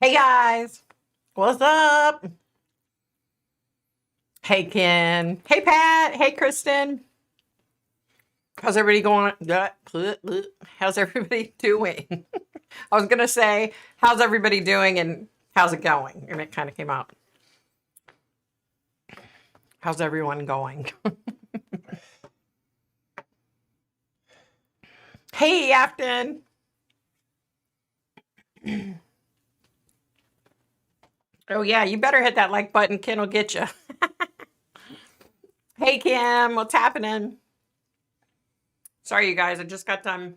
Hey guys, what's up? Hey Ken. Hey Pat. Hey Kristen. How's everybody going? How's everybody doing? I was gonna say, how's everybody doing and how's it going? And it kind of came out. How's everyone going? Hey Afton. Oh yeah, you better hit that like button. Ken will get you. Hey Kim, what's happening? Sorry you guys, I just got done.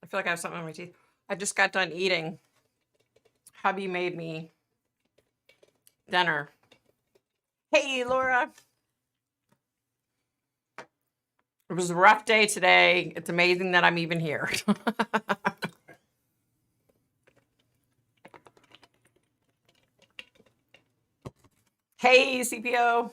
I feel like I have something on my teeth. I just got done eating. Hubby made me dinner. Hey, Laura. It was a rough day today. It's amazing that I'm even here. Hey, CPO.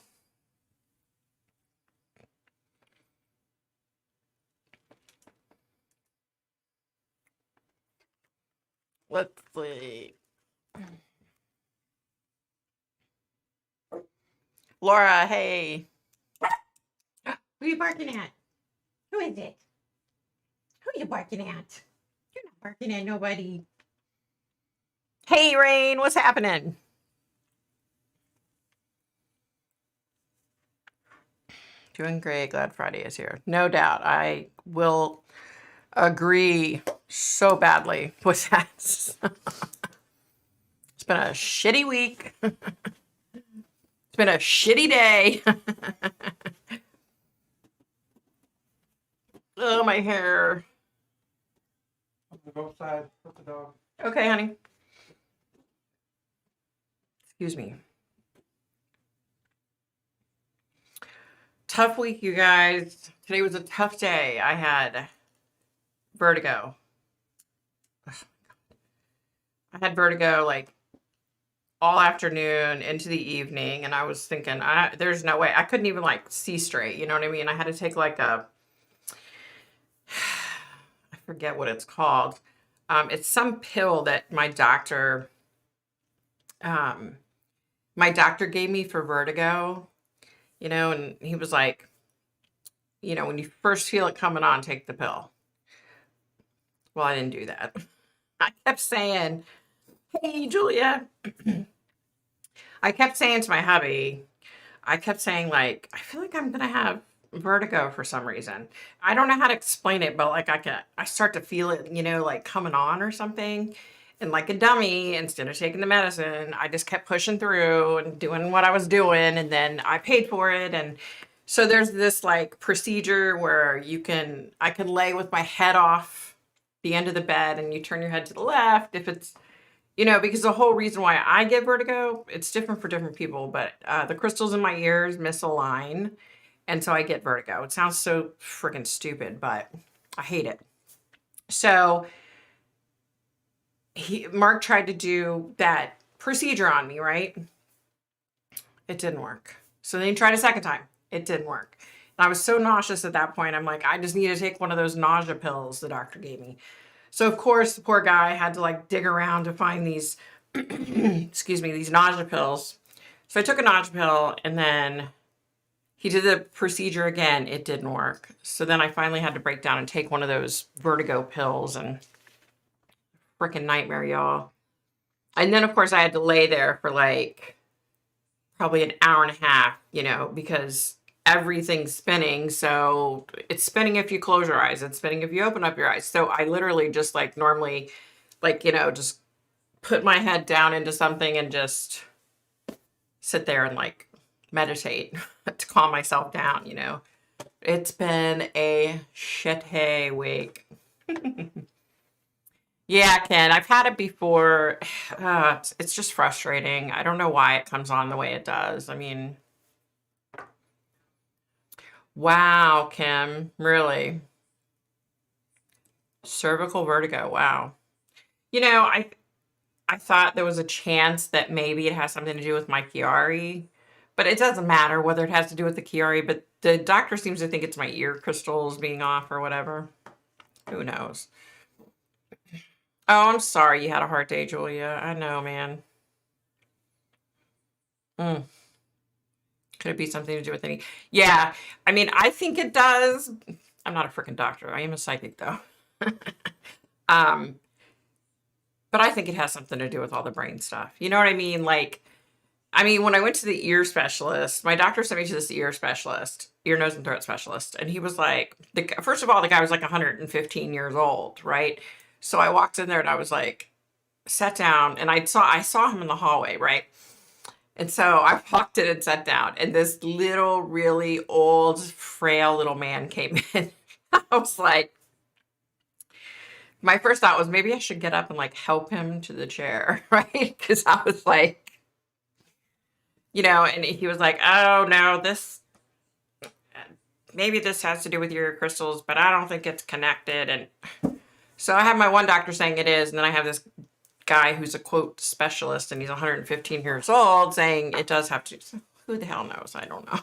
Let's see. Laura, hey. Who are you barking at? Who is it? Who are you barking at? You're not barking at nobody. Hey, Rain, what's happening? Doing great. Glad Friday is here. No doubt. I will agree so badly with that. It's been a shitty week. It's been a shitty day. Oh, my hair. Go outside with the dog. Okay, honey. Excuse me. Tough week, you guys. Today was a tough day. I had vertigo. I had vertigo like all afternoon into the evening, and I was thinking, there's no way. I couldn't even like see straight. You know what I mean? I had to take like I forget what it's called. It's some pill that my doctor gave me for vertigo. And he was like, when you first feel it coming on, take the pill. Well, I didn't do that. I kept saying, hey, Julia. I kept saying to my hubby, I feel like I'm going to have vertigo for some reason. I don't know how to explain it, but like I start to feel it, like coming on or something. And like a dummy, instead of taking the medicine, I just kept pushing through and doing what I was doing. And then I paid for it. And so there's this like procedure where I can lay with my head off the end of the bed and you turn your head to the left if it's, because the whole reason why I get vertigo, it's different for different people, but the crystals in my ears misalign. And so I get vertigo. It sounds so freaking stupid, but I hate it. So Mark tried to do that procedure on me, right? It didn't work. So then he tried a second time. It didn't work. And I was so nauseous at that point. I'm like, I just need to take one of those nausea pills the doctor gave me. So of course, the poor guy had to like dig around to find these, excuse me, these nausea pills. So I took a nausea pill and then he did the procedure again. It didn't work. So then I finally had to break down and take one of those vertigo pills, and freaking nightmare, y'all. And then of course I had to lay there for like probably an hour and a half, because everything's spinning. So it's spinning if you close your eyes, it's spinning if you open up your eyes. So I literally just like normally like, just put my head down into something and just sit there and like meditate to calm myself down. It's been a shit week. Yeah, Ken, I've had it before. It's just frustrating. I don't know why it comes on the way it does. I mean, wow, Kim, really? Cervical vertigo. Wow. I thought there was a chance that maybe it has something to do with my Chiari, but it doesn't matter whether it has to do with the Chiari, but the doctor seems to think it's my ear crystals being off or whatever. Who knows? Oh, I'm sorry you had a hard day, Julia. I know, man. Mm. Could it be something to do with any? Yeah, I mean, I think it does. I'm not a freaking doctor. I am a psychic, though. um, but I think it has something to do with all the brain stuff. You know what I mean? Like, I mean, when I went to the ear specialist, my doctor sent me to this ear specialist, ear, nose, and throat specialist, and he was like, first of all, the guy was like 115 years old, right? So I walked in there and I was like, sat down, and I saw him in the hallway, right? And so I walked in and sat down, and this little, really old, frail little man came in. I was like, my first thought was maybe I should get up and like help him to the chair, right? Because I was like, and he was like, oh no, maybe this has to do with your crystals, but I don't think it's connected. And so I have my one doctor saying it is, and then I have this guy who's a quote specialist, and he's 115 years old, saying it does have to. Who the hell knows? I don't know.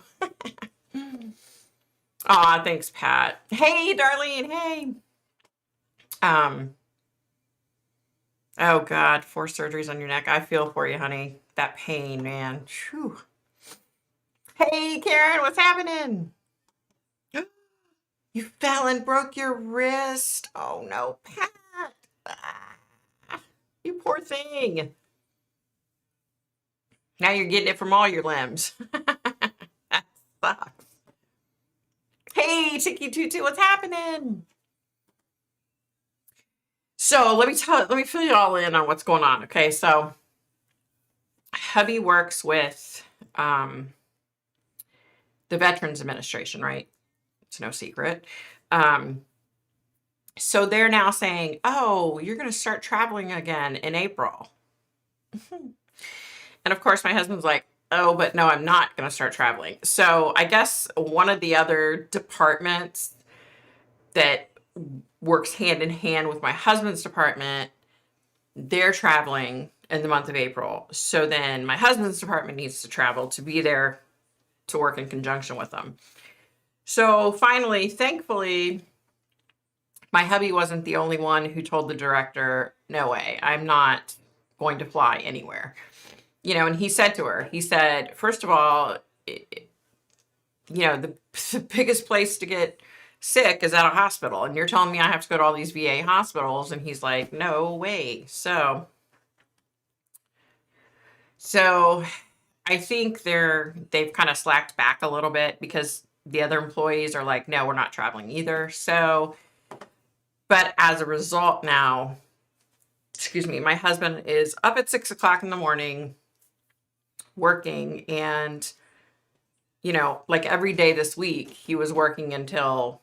Aw, thanks, Pat. Hey, Darlene. Hey. Oh God, 4 surgeries on your neck. I feel for you, honey. That pain, man. Whew. Hey, Karen, what's happening? You fell and broke your wrist. Oh no, Pat. Ah, you poor thing. Now you're getting it from all your limbs. That sucks. Hey, Tiki Tutu, what's happening? So let me fill you all in on what's going on. Okay, so hubby works with the Veterans Administration, right? It's no secret. So they're now saying, oh, you're going to start traveling again in April. And of course, my husband's like, oh, but no, I'm not going to start traveling. So I guess one of the other departments that works hand in hand with my husband's department, they're traveling in the month of April. So then my husband's department needs to travel to be there to work in conjunction with them. So finally, thankfully, my hubby wasn't the only one who told the director, no way, I'm not going to fly anywhere. And he said to her, he said, first of all, the biggest place to get sick is at a hospital. And you're telling me I have to go to all these VA hospitals. And he's like, no way. So I think they've kind of slacked back a little bit because the other employees are like, no, we're not traveling either. So, but as a result now, my husband is up at 6 o'clock in the morning working, and like every day this week he was working until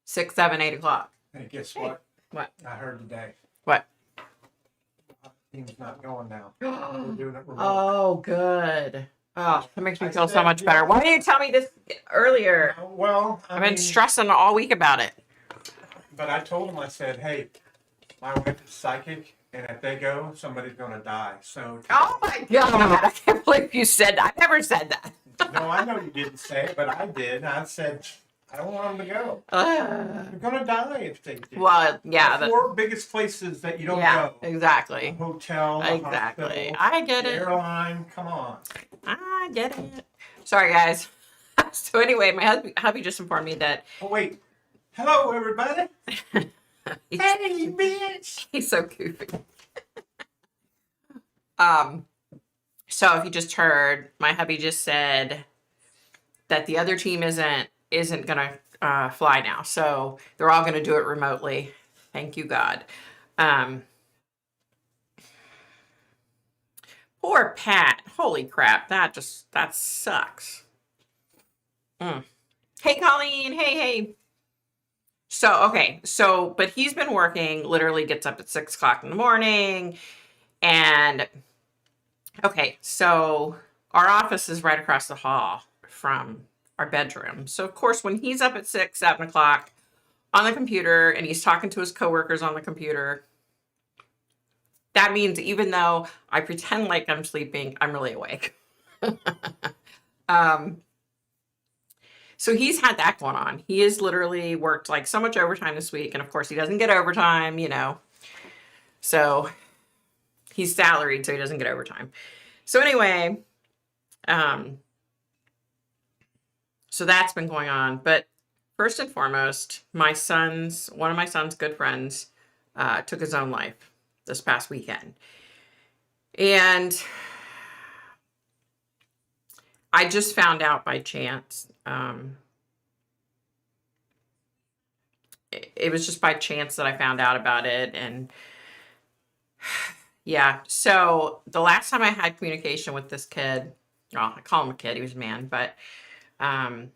6, 7, 8 o'clock. Hey, guess what? What? I heard today. What? Team's not going now. We're doing it remote. Oh, good. Oh, that makes me feel so much better. Why didn't you tell me this earlier? Well, I've been stressing all week about it. But I told him, I said, hey, my wife is psychic, and if they go, somebody's going to die. So. Oh my God! I can't believe you said that. I never said that. No, I know you didn't say it, but I did. I said, I don't want them to go. They're going to die if they do. Well, yeah. The 4 biggest places that you don't go. Yeah, exactly. A hotel, Exactly. hospital, I get it. airline, come on. I get it. Sorry, guys. So anyway, my hubby just informed me that. Oh, wait. Hello, everybody. Hey, bitch. He's so goofy. So if you just heard, my hubby just said that the other team isn't gonna fly now. So they're all gonna do it remotely. Thank you, God. Poor Pat. Holy crap. That sucks. Hey, Colleen. Hey. So, okay. So, but he's been working, literally gets up at 6 o'clock in the morning. And, okay. So our office is right across the hall from our bedroom. So, of course, when he's up at 6, 7 o'clock on the computer and he's talking to his coworkers on the computer, that means even though I pretend like I'm sleeping, I'm really awake. So he's had that going on. He has literally worked like so much overtime this week. And of course, he doesn't get overtime, you know. So he's salaried, so he doesn't get overtime. So anyway, um, so that's been going on. But first and foremost, one of my son's good friends, took his own life this past weekend. And I just found out by chance. It was just by chance that I found out about it. And yeah, so the last time I had communication with this kid, well, I call him a kid, he was a man, but, um,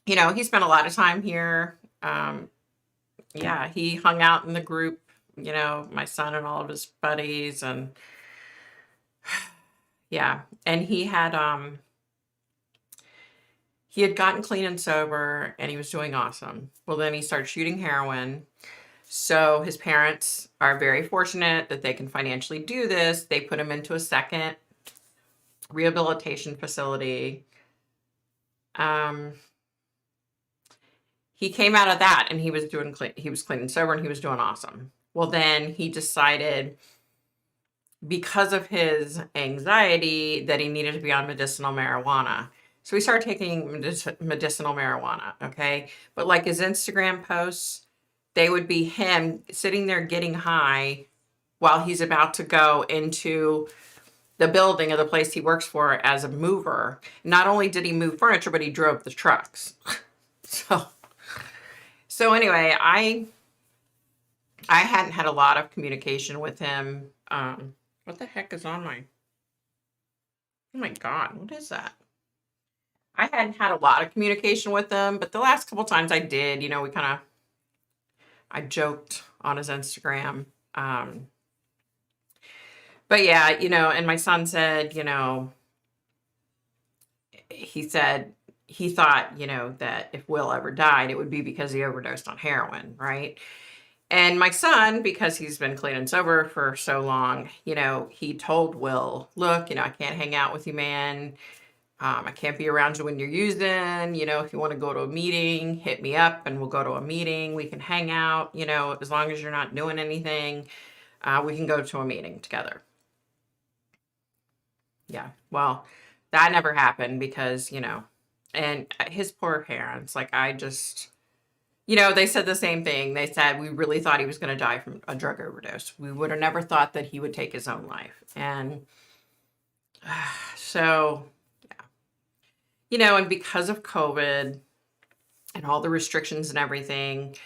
you know, he spent a lot of time here. Yeah, he hung out in the group, you know, my son and all of his buddies, and yeah, and he had gotten clean and sober and he was doing awesome. Well, then he started shooting heroin. So his parents are very fortunate that they can financially do this. They put him into a second rehabilitation facility. He came out of that and he was clean and sober and he was doing awesome. Well, then he decided, because of his anxiety, that he needed to be on medicinal marijuana. So he started taking medicinal marijuana, okay? But like his Instagram posts, they would be him sitting there getting high while he's about to go into the building of the place he works for as a mover. Not only did he move furniture, but he drove the trucks. So anyway, I hadn't had a lot of communication with him. What the heck is on my, oh my God, what is that? I hadn't had a lot of communication with him, but the last couple times I did, you know, I joked on his Instagram. But yeah, you know, and my son said, you know, he said he thought, you know, that if Will ever died, it would be because he overdosed on heroin, right? And my son, because he's been clean and sober for so long, you know, he told Will, look, you know, I can't hang out with you, man. I can't be around you when you're using. You know, if you want to go to a meeting, hit me up and we'll go to a meeting. We can hang out, you know, as long as you're not doing anything, we can go to a meeting together. Yeah, well, that never happened because, you know, and his poor parents, like, you know, they said the same thing. They said, we really thought he was going to die from a drug overdose. We would have never thought that he would take his own life. And so, yeah, you know, and because of COVID and all the restrictions and everything,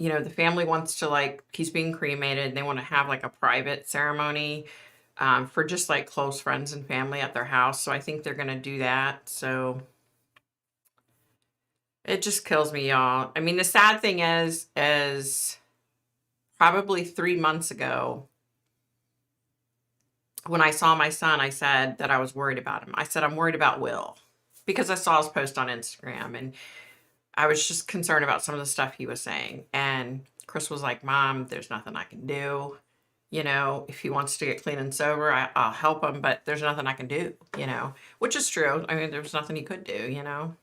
you know, the family wants to, like, he's being cremated and they want to have like a private ceremony for just like close friends and family at their house. So I think they're going to do that. So it just kills me, y'all. I mean, the sad thing is probably 3 months ago, when I saw my son, I said that I was worried about him. I said, I'm worried about Will, because I saw his post on Instagram and I was just concerned about some of the stuff he was saying. And Chris was like, Mom, there's nothing I can do. You know, if he wants to get clean and sober, I'll help him, but there's nothing I can do, you know, which is true. I mean, there's nothing he could do, you know.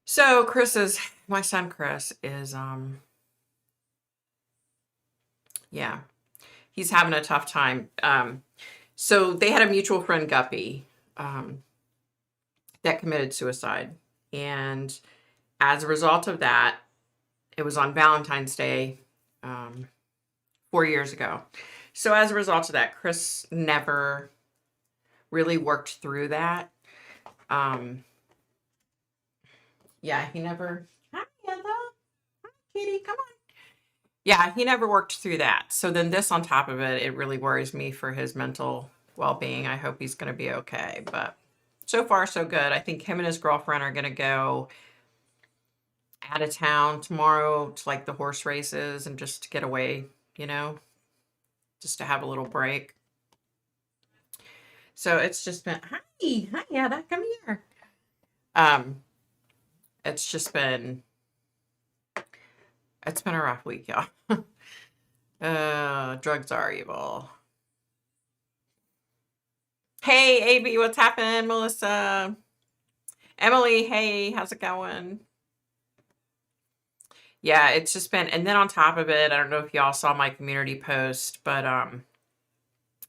So my son Chris is, yeah, he's having a tough time. So they had a mutual friend, Guppy, that committed suicide. And as a result of that, it was on Valentine's Day, 4 years ago. So as a result of that, Chris never really worked through that. Yeah, he never, hi, Ella. Hi, kitty, come on. Yeah, he never worked through that. So then this on top of it, it really worries me for his mental well-being. I hope he's going to be okay. But so far, so good. I think him and his girlfriend are going to go out of town tomorrow to like the horse races and just to get away, you know, just to have a little break. So it's just been, hi, Yada, come here. It's just been, it's been a rough week, y'all. Drugs are evil. Hey, AB, what's happening? Melissa. Emily, hey, how's it going? Yeah, it's just been, and then on top of it, I don't know if y'all saw my community post, but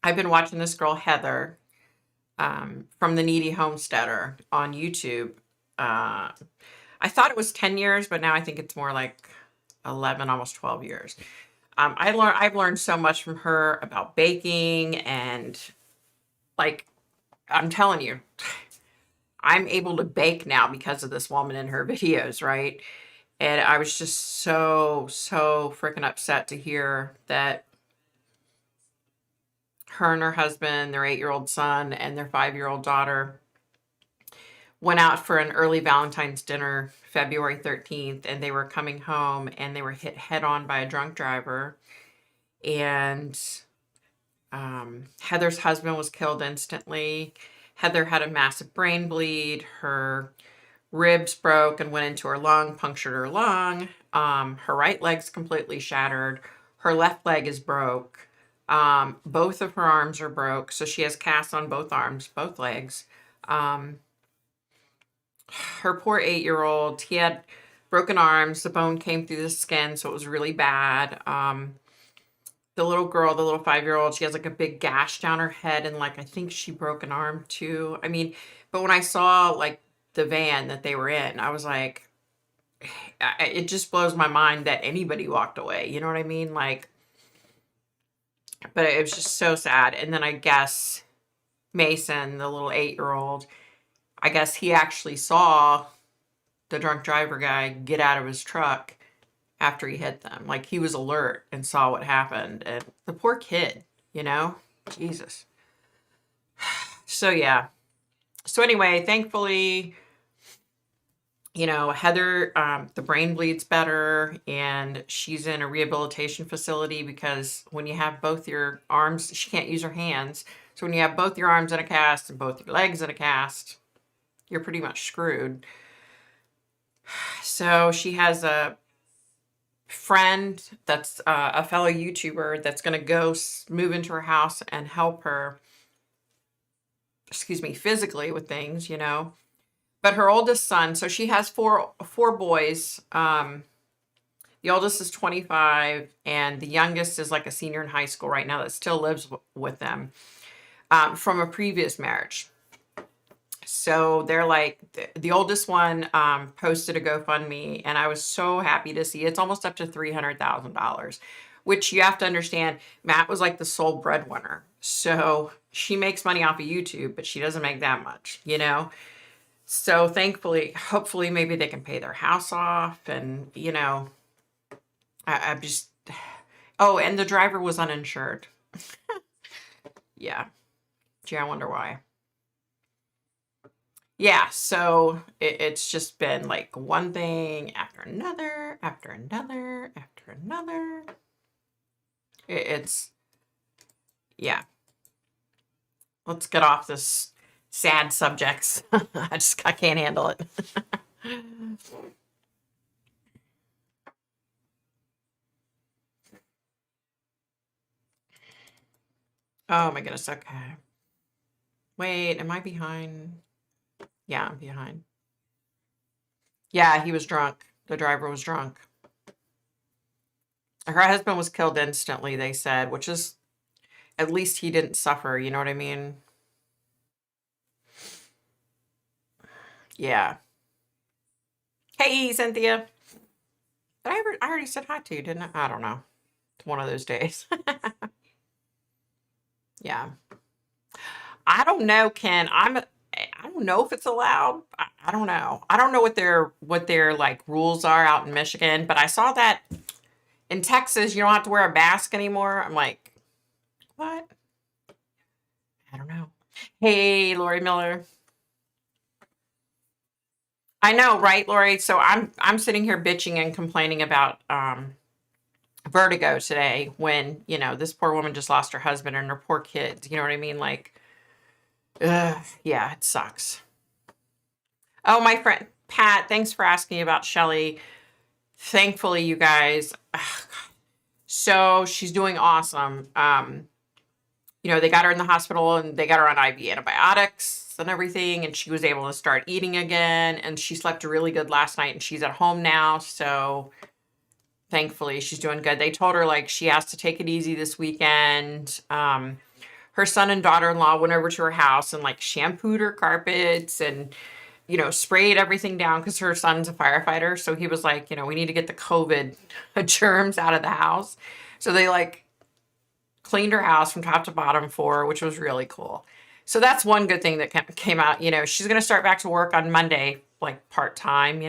I've been watching this girl, Heather, from the Needy Homesteader on YouTube. Uh, I thought it was 10 years, but now I think it's more like 11, almost 12 years. I've learned so much from her about baking and like, I'm telling you, I'm able to bake now because of this woman in her videos, right? And I was just so freaking upset to hear that her and her husband, their 8-year-old son, and their 5-year-old daughter went out for an early Valentine's dinner February 13th, and they were coming home and they were hit head on by a drunk driver. And Heather's husband was killed instantly. Heather had a massive brain bleed. Her ribs broke and went into her lung, punctured her lung. Her right leg's completely shattered. Her left leg is broke. Both of her arms are broke. So she has casts on both arms, both legs. Her poor 8-year-old, he had broken arms. The bone came through the skin, so it was really bad. The little girl, the little 5-year-old, she has like a big gash down her head, and like I think she broke an arm too. I mean, but when I saw like the van that they were in, I was like, it just blows my mind that anybody walked away. You know what I mean? Like, but it was just so sad. And then I guess Mason, the little 8-year-old, I guess he actually saw the drunk driver guy get out of his truck after he hit them. Like he was alert and saw what happened. And the poor kid, you know? Jesus. So yeah. So anyway, thankfully, you know, Heather, the brain bleeds better and she's in a rehabilitation facility because when you have both your arms, she can't use her hands. So when you have both your arms in a cast and both your legs in a cast, you're pretty much screwed. So she has a friend that's a fellow YouTuber that's going to go move into her house and help her, excuse me, physically with things, you know. But her oldest son, so she has four boys. The oldest is 25, and the youngest is like a senior in high school right now that still lives with them from a previous marriage. So they're like, the oldest one posted a GoFundMe, and I was so happy to see it's almost up to $300,000, which you have to understand, Matt was like the sole breadwinner. So she makes money off of YouTube, but she doesn't make that much, you know? So thankfully, hopefully, maybe they can pay their house off. And, you know, I'm just, oh, and the driver was uninsured. Yeah. Gee, I wonder why. Yeah, so it's just been like one thing after another, after another, after another. It's, yeah. Let's get off this sad subjects. I can't handle it. Oh my goodness, okay. Wait, am I behind? Yeah, I'm behind. Yeah, he was drunk. The driver was drunk. Her husband was killed instantly, they said, which is, at least he didn't suffer, you know what I mean? Yeah. Hey, Cynthia. I already said hi to you, didn't I? I don't know. It's one of those days. Yeah. I don't know, Ken. I don't know if it's allowed. I don't know. I don't know what their like rules are out in Michigan, but I saw that in Texas you don't have to wear a mask anymore. I'm like, what? I don't know. Hey, Lori Miller. I know, right, Lori? So I'm sitting here bitching and complaining about vertigo today when, you know, this poor woman just lost her husband and her poor kids. You know what I mean? Like, yeah, it sucks. Oh, my friend Pat, thanks for asking about Shelly. Thankfully, you guys, so she's doing awesome. they got her in the hospital and they got her on IV antibiotics and everything. And she was able to start eating again. And she slept really good last night and she's at home now. So thankfully she's doing good. They told her like she has to take it easy this weekend. Her son and daughter-in-law went over to her house and like shampooed her carpets and, sprayed everything down because her son's a firefighter. So he was like, we need to get the COVID germs out of the house. So they like cleaned her house from top to bottom for her, which was really cool. So that's one good thing that came out. She's going to start back to work on Monday, like part-time,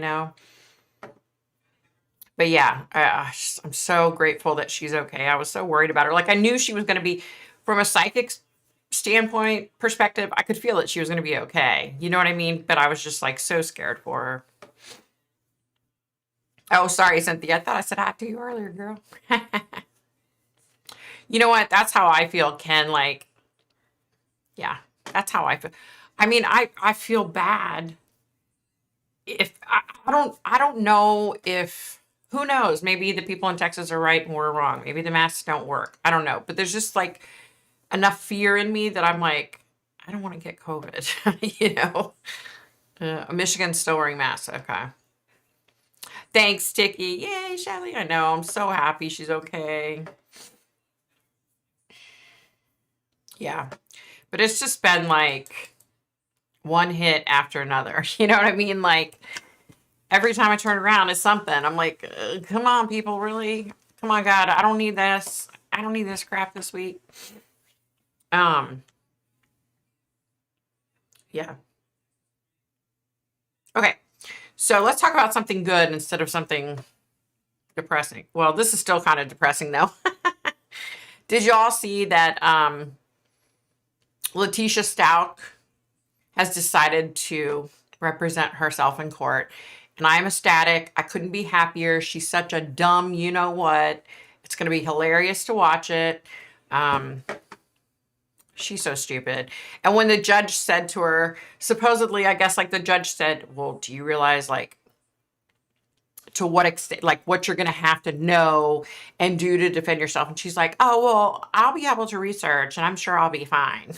But yeah, I'm so grateful that she's okay. I was so worried about her. Like I knew she was going to be, from a psychic standpoint perspective, I could feel that she was going to be okay. You know what I mean? But I was just like so scared for her. Oh, sorry, Cynthia. I thought I said hi to you earlier, girl. You know what? That's how I feel, Ken. Like, yeah, that's how I feel. I mean, I feel bad if I don't know if, who knows, maybe the people in Texas are right and we're wrong. Maybe the masks don't work. I don't know. But there's just like enough fear in me that I'm like, I don't want to get COVID, Michigan's still wearing masks. Okay. Thanks, Sticky. Yay, Shelly. I know. I'm so happy she's okay. Yeah. But it's just been like one hit after another. You know what I mean? Like every time I turn around, it's something. I'm like, come on, people, really? Come on, God. I don't need this. I don't need this crap this week. Yeah. Okay. So let's talk about something good instead of something depressing. Well, this is still kind of depressing though. Did y'all see that Letitia Stout has decided to represent herself in court? And I'm ecstatic. I couldn't be happier. She's such a dumb, you know what? It's going to be hilarious to watch it. She's so stupid. And when the judge said to her, supposedly, I guess like the judge said, well, do you realize like to what extent, like what you're going to have to know and do to defend yourself? And she's like, oh, well, I'll be able to research and I'm sure I'll be fine.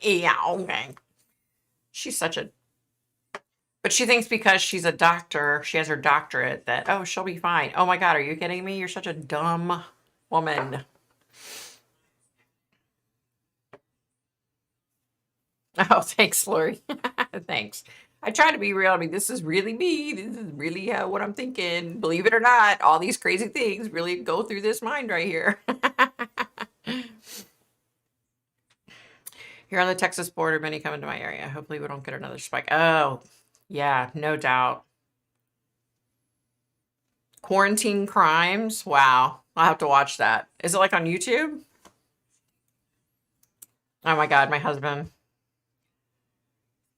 Yeah, okay. She's such a, but she thinks because she's a doctor, she has her doctorate, that, oh, she'll be fine. Oh my God, are you kidding me? You're such a dumb woman. Oh, thanks, Lori. Thanks. I try to be real. I mean, this is really me. This is really what I'm thinking. Believe it or not, all these crazy things really go through this mind right here. Here on the Texas border, many come into my area. Hopefully we don't get another spike. Oh, yeah, no doubt. Quarantine crimes. Wow. I'll have to watch that. Is it like on YouTube? Oh my God, my husband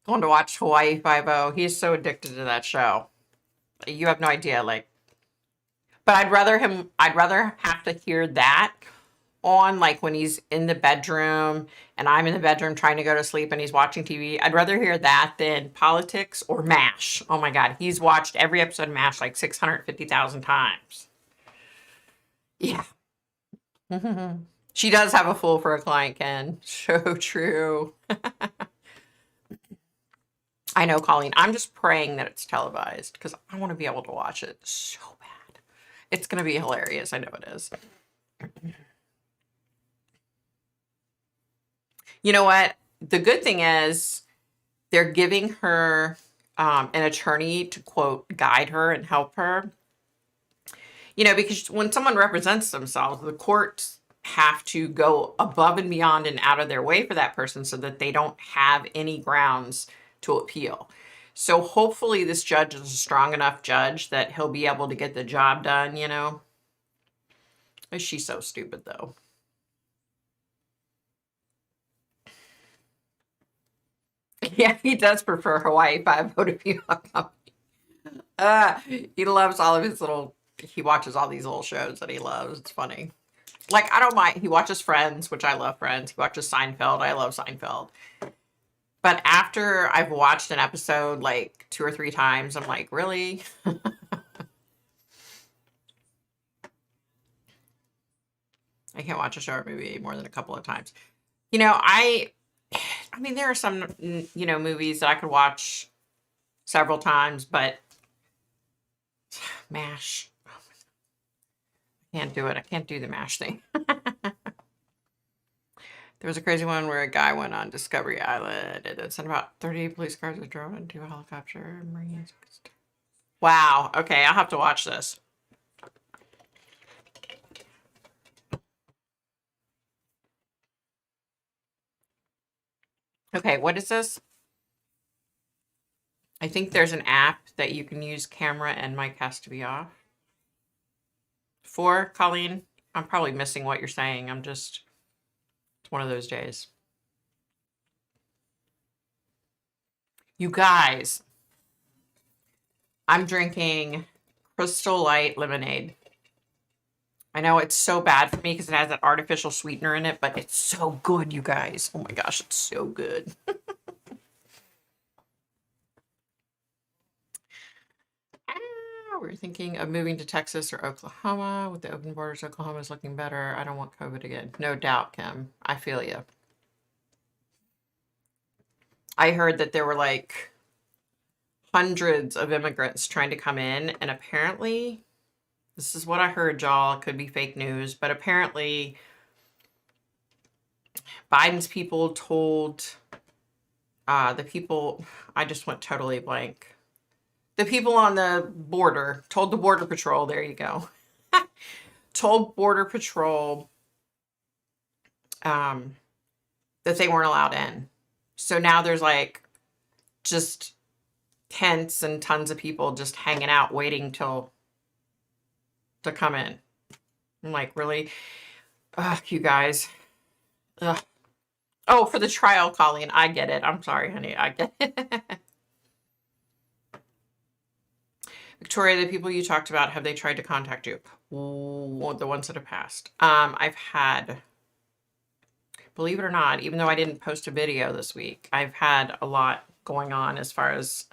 going to watch Hawaii Five-0. He's so addicted to that show. You have no idea. Like, but I'd rather have to hear that on like when he's in the bedroom and I'm in the bedroom trying to go to sleep and he's watching TV. I'd rather hear that than politics or MASH. Oh my God. He's watched every episode of MASH like 650,000 times. Yeah. She does have a fool for a client, Ken. So true. I know, Colleen. I'm just praying that it's televised because I want to be able to watch it so bad. It's going to be hilarious. I know it is. You know what? The good thing is they're giving her an attorney to, quote, guide her and help her. Because when someone represents themselves, the courts have to go above and beyond and out of their way for that person so that they don't have any grounds to appeal. So hopefully this judge is a strong enough judge that he'll be able to get the job done, She's so stupid, though. Yeah, he does prefer Hawaii Five-0 to be on company. He loves all of his he watches all these little shows that he loves. It's funny. Like, I don't mind. He watches Friends, which I love Friends. He watches Seinfeld. I love Seinfeld. But after I've watched an episode like 2 or 3 times, I'm like, really? I can't watch a show or movie more than a couple of times. You know, I mean, there are some, movies that I could watch several times, but MASH, I can't do it. I can't do the MASH thing. There was a crazy one where a guy went on Discovery Island and then sent about 38 police cars were drove into a helicopter. Marines. Wow. Okay, I'll have to watch this. Okay, what is this? I think there's an app that you can use camera and mic has to be off. For Colleen, I'm probably missing what you're saying. It's one of those days. You guys, I'm drinking Crystal Light lemonade. I know it's so bad for me because it has that artificial sweetener in it, but it's so good, you guys. Oh my gosh, it's so good. We're thinking of moving to Texas or Oklahoma. With the open borders, Oklahoma is looking better. I don't want COVID again. No doubt, Kim. I feel you. I heard that there were like hundreds of immigrants trying to come in, and apparently, this is what I heard, y'all. It could be fake news, but apparently Biden's people told the people, I just went totally blank. The people on the border told the Border Patrol, there you go, told Border Patrol that they weren't allowed in. So now there's like just tents and tons of people just hanging out waiting to come in. I'm like, really? Ugh, you guys. Ugh. Oh, for the trial, Colleen. I get it. I'm sorry, honey. I get it. Victoria, the people you talked about, have they tried to contact you? Ooh, the ones that have passed. I've had, believe it or not, even though I didn't post a video this week, I've had a lot going on as far as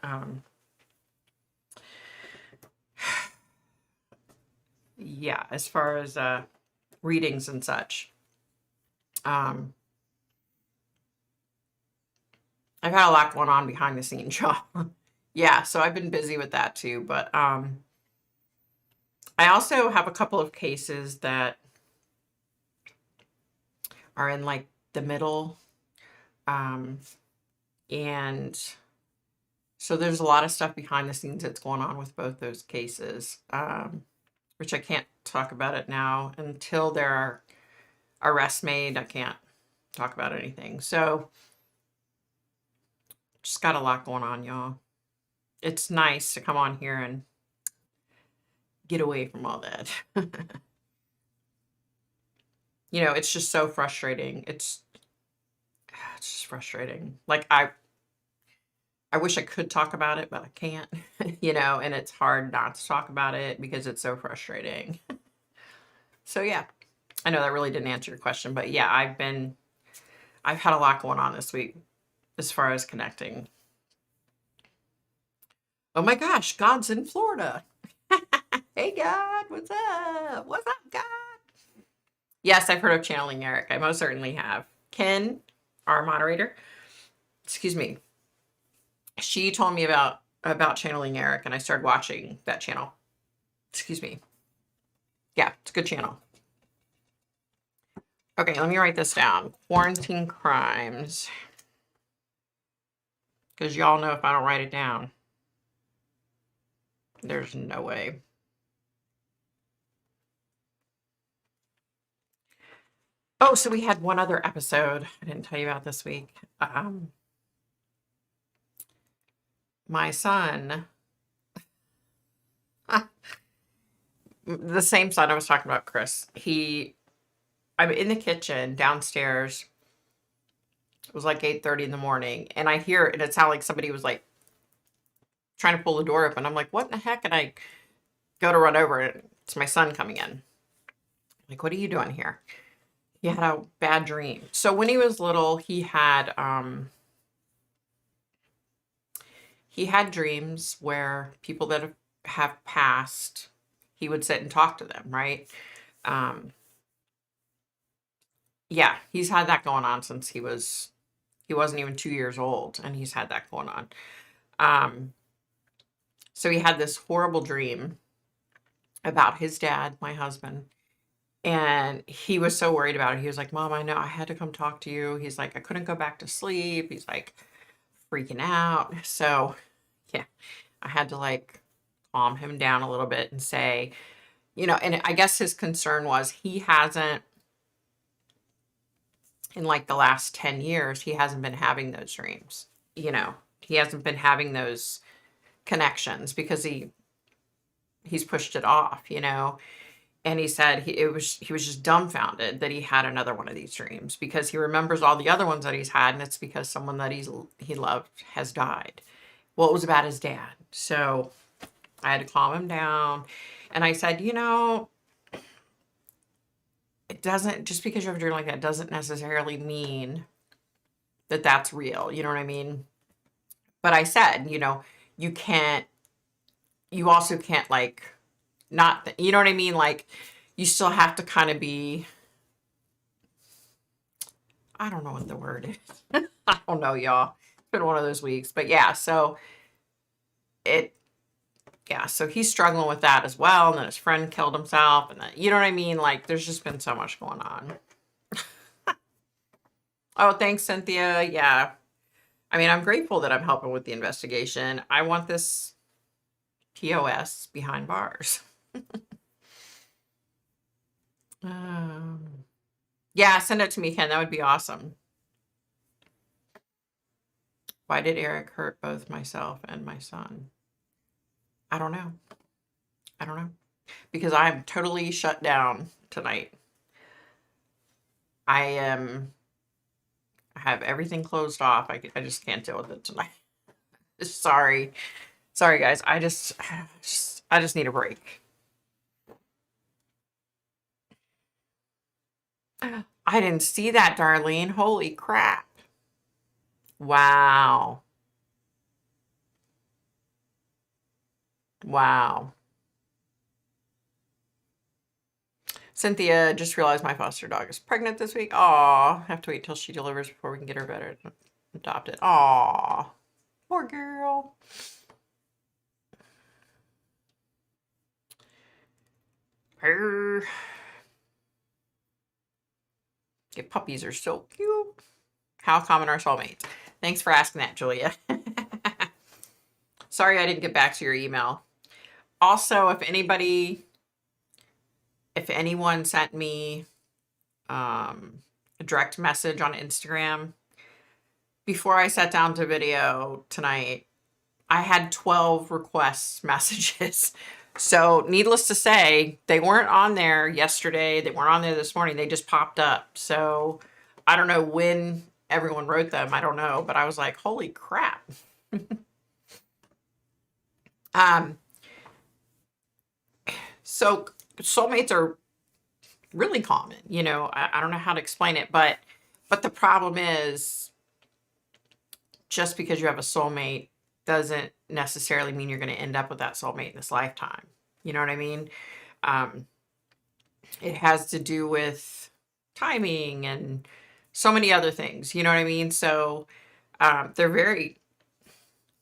yeah, as far as readings and such. I've had a lot going on behind the scenes, y'all. Yeah, so I've been busy with that too, but I also have a couple of cases that are in like the middle. And so there's a lot of stuff behind the scenes that's going on with both those cases, which I can't talk about it now until there are arrests made. I can't talk about anything. So just got a lot going on, y'all. It's nice to come on here and get away from all that. You know, it's just so frustrating. It's just frustrating. Like I wish I could talk about it, but I can't, and it's hard not to talk about it because it's so frustrating. So yeah, I know that really didn't answer your question, but yeah, I've had a lot going on this week as far as connecting. Oh my gosh, God's in Florida. Hey God, what's up? What's up, God? Yes, I've heard of Channeling Eric. I most certainly have. Ken, our moderator, excuse me, she told me about Channeling Eric, and I started watching that channel. Excuse me. Yeah, it's a good channel. Okay, let me write this down. Quarantine crimes. Because y'all know if I don't write it down, there's no way. Oh, so we had one other episode I didn't tell you about this week. My son, the same son I was talking about, Chris, I'm in the kitchen downstairs. It was like 8:30 in the morning, and I hear it, and it sounded like somebody was like trying to pull the door open. I'm like, what in the heck? And I go to run over, and it's my son coming in. Like, what are you doing here? He had a bad dream. So when he was little, he had dreams where people that have passed, he would sit and talk to them, right? Yeah, he's had that going on since he wasn't even 2 years old, and he's had that going on. Um, so he had this horrible dream about his dad, my husband, and he was so worried about it. He was like, "Mom, I know I had to come talk to you." He's like, "I couldn't go back to sleep." He's like freaking out. So, yeah, I had to like calm him down a little bit and say, and I guess his concern was he hasn't, in like the last 10 years, he hasn't been having those dreams. He hasn't been having those connections because he's pushed it off. And he said he was just dumbfounded that he had another one of these dreams because he remembers all the other ones that he's had, and it's because someone that he loved has died. Well, it was about his dad. So I had to calm him down. And I said, it doesn't, just because you have a dream like that doesn't necessarily mean that that's real. You know what I mean? But I said, you can't, you also can't like, not, you know what I mean? Like, you still have to kind of be, I don't know what the word is. I don't know, y'all. It's been one of those weeks. But yeah, so so he's struggling with that as well. And then his friend killed himself. And then, you know what I mean? Like, there's just been so much going on. Oh, thanks, Cynthia. Yeah. I mean, I'm grateful that I'm helping with the investigation. I want this POS behind bars. Yeah, send it to me, Ken. That would be awesome. Why did Eric hurt both myself and my son? I don't know. Because I'm totally shut down tonight. I have everything closed off. I just can't deal with it tonight. Sorry, guys. I just need a break. I didn't see that, Darlene. Holy crap! Wow. Cynthia, just realized my foster dog is pregnant this week. Aw, have to wait till she delivers before we can get her better adopted. Aw, poor girl. Her. Get puppies are so cute. How common are soulmates? Thanks for asking that, Julia. Sorry I didn't get back to your email. Also, if anyone sent me a direct message on Instagram before I sat down to video tonight, I had 12 requests messages. So needless to say, they weren't on there yesterday. They weren't on there this morning. They just popped up. So I don't know when everyone wrote them. I don't know. But I was like, holy crap. So soulmates are really common. I don't know how to explain it. But the problem is, just because you have a soulmate doesn't necessarily mean you're going to end up with that soulmate in this lifetime. You know what I mean? It has to do with timing and so many other things. You know what I mean? So they're very,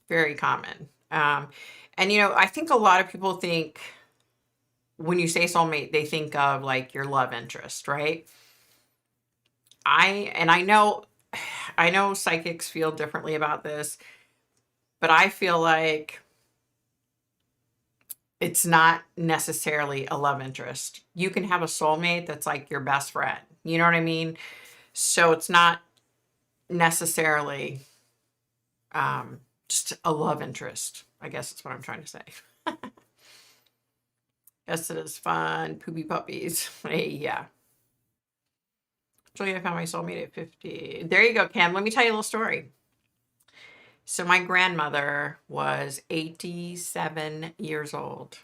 very common. And, I think a lot of people think when you say soulmate, they think of like your love interest, right? I know psychics feel differently about this, but I feel like it's not necessarily a love interest. You can have a soulmate that's like your best friend. You know what I mean? So it's not necessarily just a love interest. I guess that's what I'm trying to say. Yes, it is fun. Poopy puppies. Hey, yeah. Julia, I found my soulmate at 50. There you go, Cam. Let me tell you a little story. So my grandmother was 87 years old.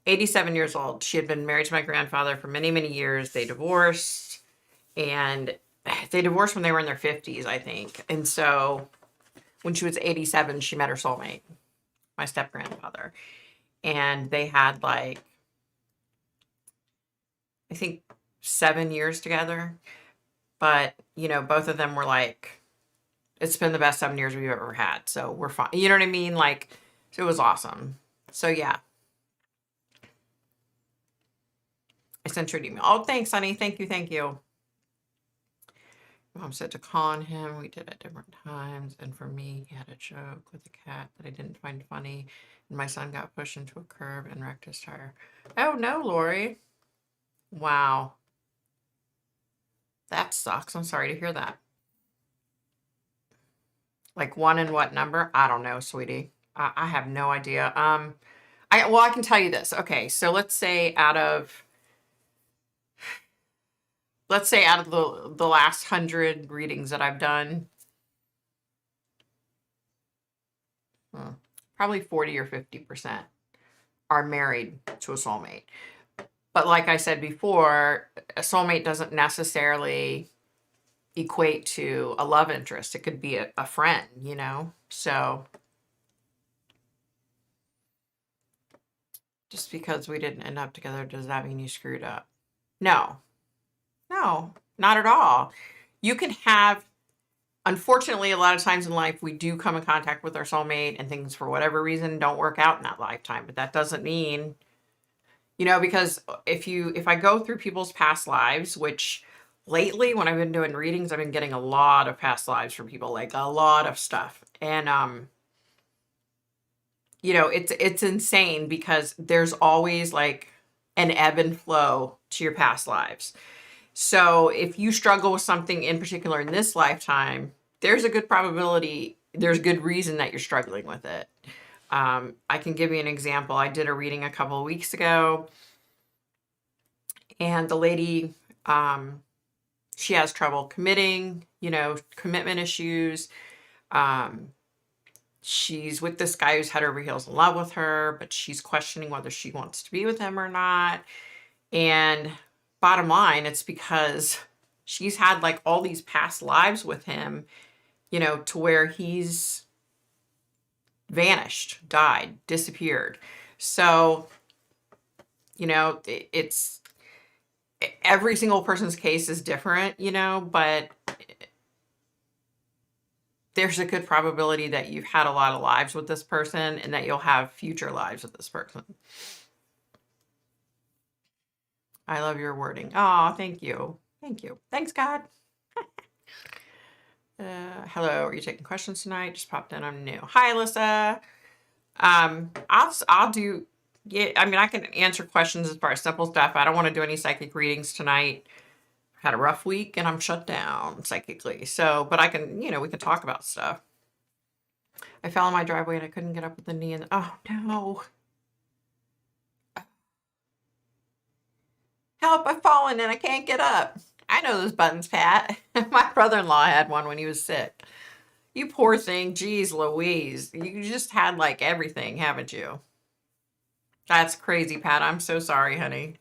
87 years old. She had been married to my grandfather for many, many years. They divorced, and they divorced when they were in their 50s, I think. And so when she was 87, she met her soulmate, my step-grandfather. And they had, like, I think 7 years together. But, you know, both of them were like, it's been the best 7 years we've ever had. So we're fine. You know what I mean? Like, so it was awesome. So yeah. I sent you an email. Oh, thanks, honey. Thank you. Thank you. Mom said to call on him. We did at different times. And for me, he had a joke with a cat that I didn't find funny. And my son got pushed into a curb and wrecked his tire. Oh, no, Lori. Wow. That sucks. I'm sorry to hear that. Like one and what number? I don't know, sweetie. I have no idea. I can tell you this. Okay, so let's say out of the last 100 readings that I've done, probably 40 or 50% are married to a soulmate. But like I said before, a soulmate doesn't necessarily equate to a love interest. It could be a friend, you know? So just because we didn't end up together, does that mean you screwed up? No, not at all. You can have, unfortunately, a lot of times in life, we do come in contact with our soulmate and things for whatever reason don't work out in that lifetime. But that doesn't mean, you know, because if I go through people's past lives, which lately when I've been doing readings, I've been getting a lot of past lives from people, like a lot of stuff. And, you know, it's insane because there's always like an ebb and flow to your past lives. So if you struggle with something in particular in this lifetime, there's a good probability, there's good reason that you're struggling with it. I can give you an example. I did a reading a couple of weeks ago, and the lady, she has trouble committing, you know, commitment issues. She's with this guy who's head over heels in love with her, but she's questioning whether she wants to be with him or not. And bottom line, it's because she's had like all these past lives with him, you know, to where he's vanished, died, disappeared. So, you know, it's every single person's case is different, you know, but there's a good probability that you've had a lot of lives with this person and that you'll have future lives with this person. I love your wording. Oh, thank you. Thank you. Thanks, God. Hello, are you taking questions tonight? Just popped in. I'm new. Hi, Alyssa. I'll do. Yeah, I mean, I can answer questions as far as simple stuff. I don't want to do any psychic readings tonight. Had a rough week and I'm shut down psychically. So, but I can, you know, we can talk about stuff. I fell in my driveway and I couldn't get up with the knee and oh no. Help, I've fallen and I can't get up. I know those buttons, Pat. My brother-in-law had one when he was sick. You poor thing. Geez Louise. You just had like everything, haven't you? That's crazy, Pat. I'm so sorry, honey.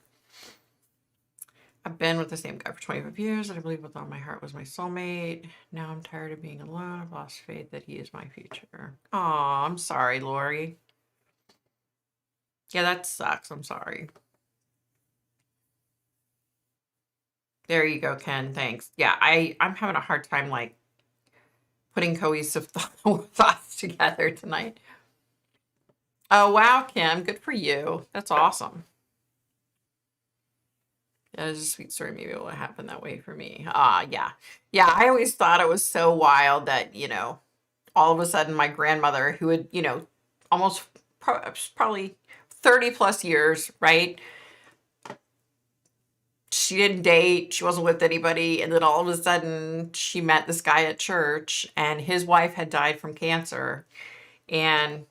I've been with the same guy for 25 years, and I believe with all my heart was my soulmate. Now I'm tired of being alone. I've lost faith that he is my future. Aw, I'm sorry, Lori. Yeah, that sucks. I'm sorry. There you go, Ken. Thanks. Yeah, I'm having a hard time, like, putting cohesive thoughts together tonight. Oh, wow, Kim. Good for you. That's awesome. That is a sweet story. Maybe it will happen that way for me. Yeah. Yeah, I always thought it was so wild that, you know, all of a sudden my grandmother, who had, you know, almost probably 30 plus years, right? She didn't date, she wasn't with anybody, and then all of a sudden she met this guy at church and his wife had died from cancer and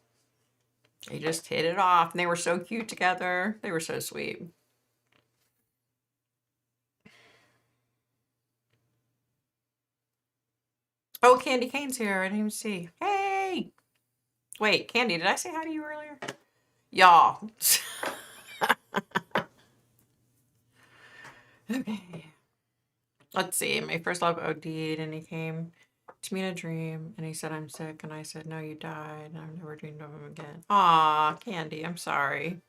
they just hit it off and they were so cute together. They were so sweet. Oh, Candy Cane's here. I didn't even see. Hey! Wait, Candy, did I say hi to you earlier? Y'all. Okay. Let's see. My first love OD'd and he came to me in a dream and he said, I'm sick. And I said, no, you died. And I've never dreamed of him again. Aw, Candy, I'm sorry.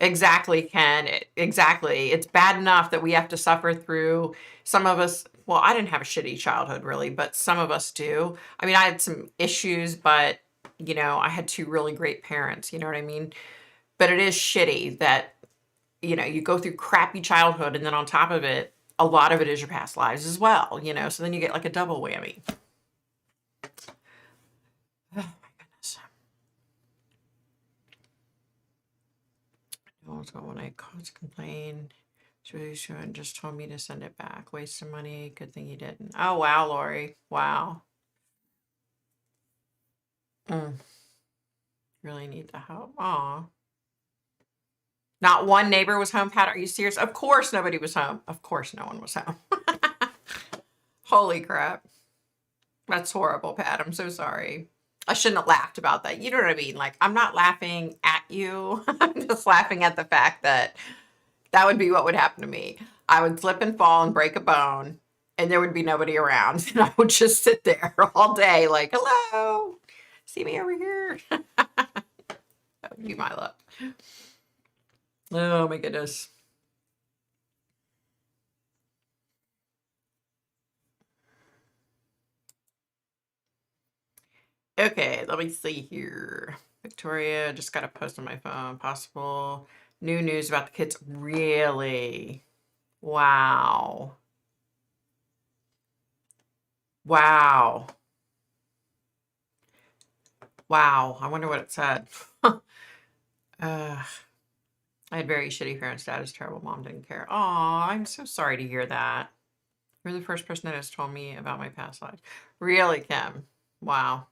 Exactly, Ken. Exactly. It's bad enough that we have to suffer through. Some of us, well, I didn't have a shitty childhood really, but some of us do. I mean, I had some issues, but I had two really great parents, you know what I mean? But it is shitty that, you go through crappy childhood and then on top of it, a lot of it is your past lives as well. So then you get like a double whammy. Oh my goodness. Also, when I called to complain, she just told me to send it back. Waste of money. Good thing you didn't. Oh, wow, Lori. Wow. Mm, really need the help. Aw. Not one neighbor was home, Pat. Are you serious? Of course nobody was home. Of course no one was home. Holy crap. That's horrible, Pat. I'm so sorry. I shouldn't have laughed about that. You know what I mean? Like, I'm not laughing at you. I'm just laughing at the fact that that would be what would happen to me. I would slip and fall and break a bone, and there would be nobody around. And I would just sit there all day, like, hello, see me over here. That would be my luck. Oh, my goodness. Okay, let me see here. Victoria, just got a post on my phone. Possible new news about the kids. Really? Wow. Wow. Wow. I wonder what it said. I had very shitty parents. Dad is terrible. Mom didn't care. Aw, I'm so sorry to hear that. You're the first person that has told me about my past life. Really, Kim? Wow.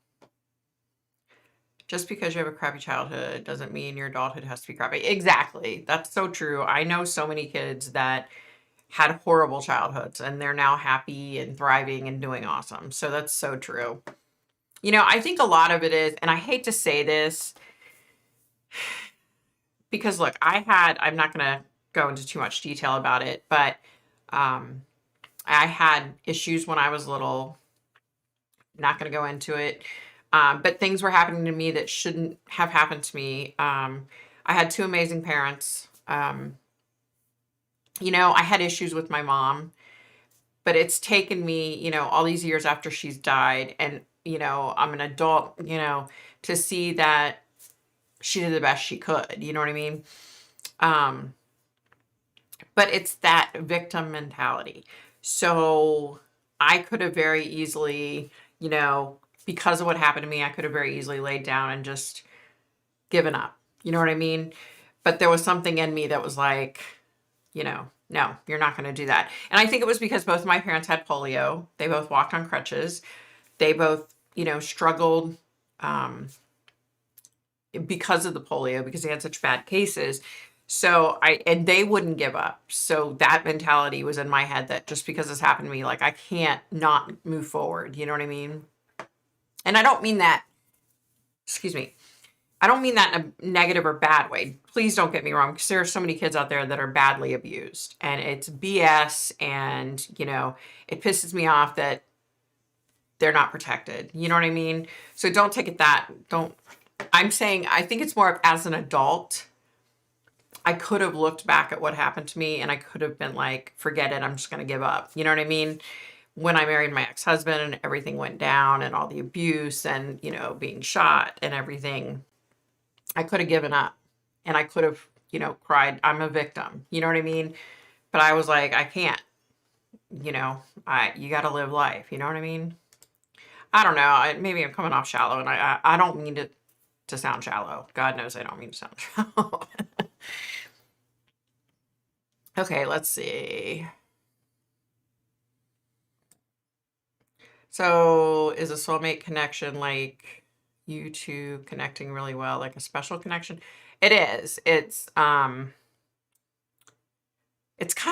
Just because you have a crappy childhood doesn't mean your adulthood has to be crappy. Exactly. That's so true. I know so many kids that had horrible childhoods and they're now happy and thriving and doing awesome. So that's so true. I think a lot of it is, and I hate to say this because look, I'm not going to go into too much detail about it, but I had issues when I was little. Not going to go into it. But things were happening to me that shouldn't have happened to me. I had two amazing parents. I had issues with my mom, but it's taken me, all these years after she's died and, I'm an adult, to see that she did the best she could, you know what I mean? But it's that victim mentality. So I could have very easily, because of what happened to me, I could have very easily laid down and just given up. You know what I mean? But there was something in me that was like, no, you're not going to do that. And I think it was because both of my parents had polio. They both walked on crutches. They both, struggled because of the polio, because they had such bad cases. So and they wouldn't give up. So that mentality was in my head that just because this happened to me, like I can't not move forward. You know what I mean? And I don't mean that, excuse me, I don't mean that in a negative or bad way. Please don't get me wrong, because there are so many kids out there that are badly abused and it's BS. And, it pisses me off that they're not protected. You know what I mean? So don't take it I'm saying, I think it's more of as an adult, I could have looked back at what happened to me and I could have been like, forget it, I'm just going to give up. You know what I mean? When I married my ex-husband and everything went down and all the abuse and, being shot and everything, I could have given up and I could have, cried, I'm a victim. You know what I mean? But I was like, I can't, you got to live life. You know what I mean? I don't know. Maybe I'm coming off shallow and I don't mean to sound shallow. God knows I don't mean to sound shallow. Okay, let's see. So is a soulmate connection like you two connecting really well, like a special connection? It is. It's kind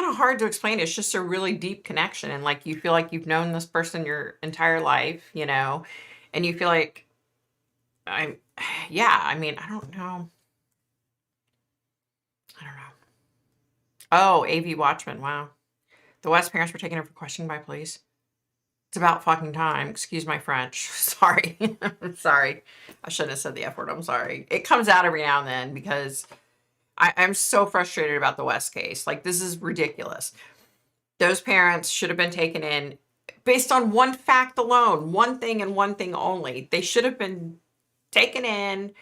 of hard to explain. It's just a really deep connection. And like you feel like you've known this person your entire life, and you feel like I mean, I don't know. Oh, AV Watchman. Wow. The West parents were taken in for questioning by police. It's about fucking time. Excuse my French. Sorry. Sorry. I shouldn't have said the F word. I'm sorry. It comes out every now and then because I'm so frustrated about the West case. Like, this is ridiculous. Those parents should have been taken in based on one fact alone, one thing and one thing only. They should have been taken in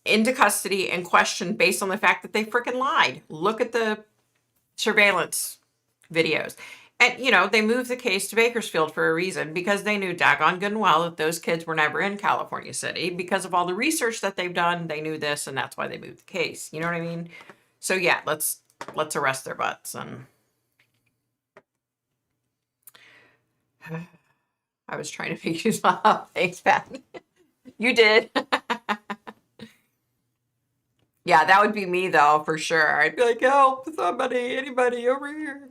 into custody and questioned based on the fact that they freaking lied. Look at the surveillance videos. And, they moved the case to Bakersfield for a reason, because they knew daggone good and well that those kids were never in California City. Because of all the research that they've done, they knew this, and that's why they moved the case. You know what I mean? So yeah, let's arrest their butts. And I was trying to make you smile. Thanks, Pat. You did. Yeah, that would be me though, for sure. I'd be like, help, somebody, anybody over here.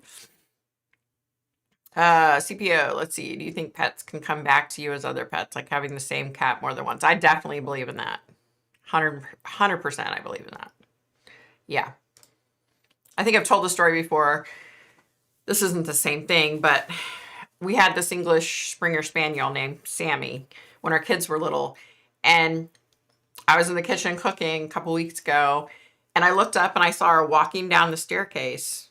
CPO, let's see. Do you think pets can come back to you as other pets, like having the same cat more than once? I definitely believe in that. 100% I believe in that. Yeah. I think I've told the story before. This isn't the same thing, but we had this English Springer Spaniel named Sammy when our kids were little. And I was in the kitchen cooking a couple weeks ago, and I looked up and I saw her walking down the staircase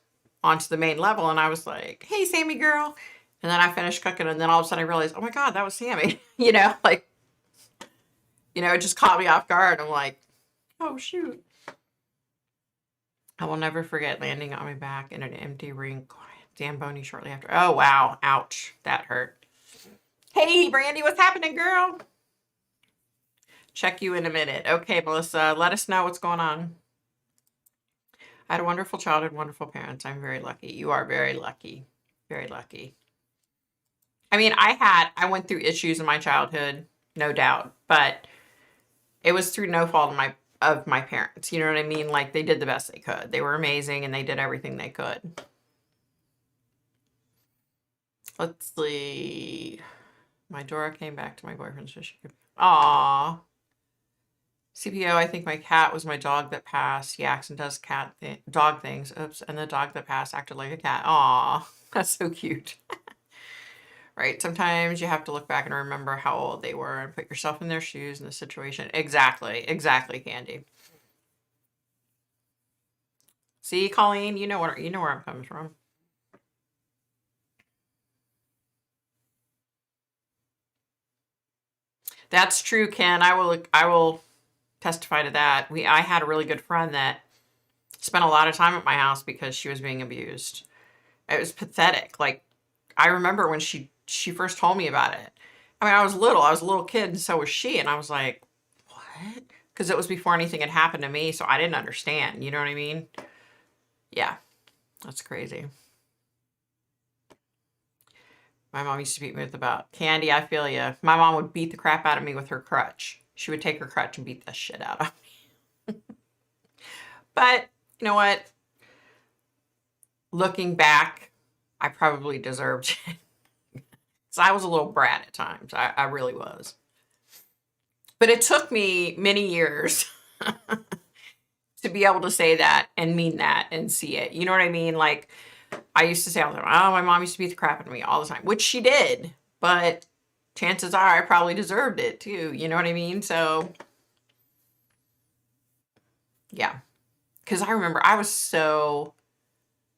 onto the main level, and I was like, hey, Sammy girl. And then I finished cooking, and then all of a sudden I realized, oh my God, that was Sammy. It just caught me off guard. I'm like, oh shoot. I will never forget landing on my back in an empty rink, Zamboni shortly after. Oh wow, ouch, that hurt. Hey Brandy, what's happening, girl? Check you in a minute. Okay, Melissa, let us know what's going on. I had a wonderful childhood, wonderful parents. I'm very lucky. You are very lucky. Very lucky. I mean, I went through issues in my childhood, no doubt, but it was through no fault of my parents. You know what I mean? Like, they did the best they could. They were amazing, and they did everything they could. Let's see. My Dora came back to my boyfriend so she could. Aww. CPO, I think my cat was my dog that passed. He acts and does dog things. Oops. And the dog that passed acted like a cat. Aw, that's so cute. Right. Sometimes you have to look back and remember how old they were and put yourself in their shoes in the situation. Exactly. Exactly, Candy. See, Colleen, you know where I'm coming from. That's true, Ken. I will testify to that. I had a really good friend that spent a lot of time at my house because she was being abused. It was pathetic. Like, I remember when she first told me about it. I mean, I was a little kid, and so was she. And I was like, what? Because it was before anything had happened to me, so I didn't understand. You know what I mean? Yeah, that's crazy. My mom used to beat me with about Candy. I feel you. My mom would beat the crap out of me with her crutch. She would take her crutch and beat the shit out of me. But you know what? Looking back, I probably deserved it. So I was a little brat at times. I really was. But it took me many years to be able to say that and mean that and see it. You know what I mean? Like, I used to say all the time, oh, my mom used to beat the crap out of me all the time, which she did. But chances are I probably deserved it too. You know what I mean? So, yeah. Because I remember I was so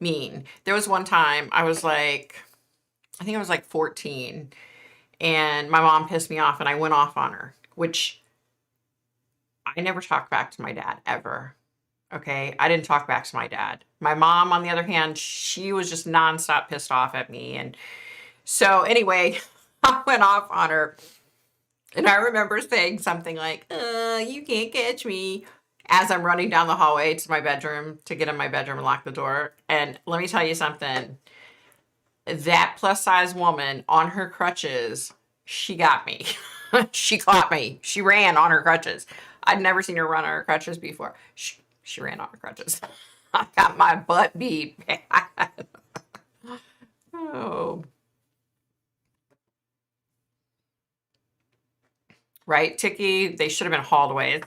mean. There was one time I think I was like 14, and my mom pissed me off, and I went off on her, which I never talked back to my dad ever. Okay, I didn't talk back to my dad. My mom, on the other hand, she was just nonstop pissed off at me. And so anyway, I went off on her. And I remember saying something like, you can't catch me, as I'm running down the hallway to my bedroom to get in my bedroom and lock the door. And let me tell you something. That plus size woman on her crutches, she got me. She caught me. She ran on her crutches. I'd never seen her run on her crutches before. She ran on her crutches. I got my butt beat. Oh. Right, Tiki? They should have been hauled away.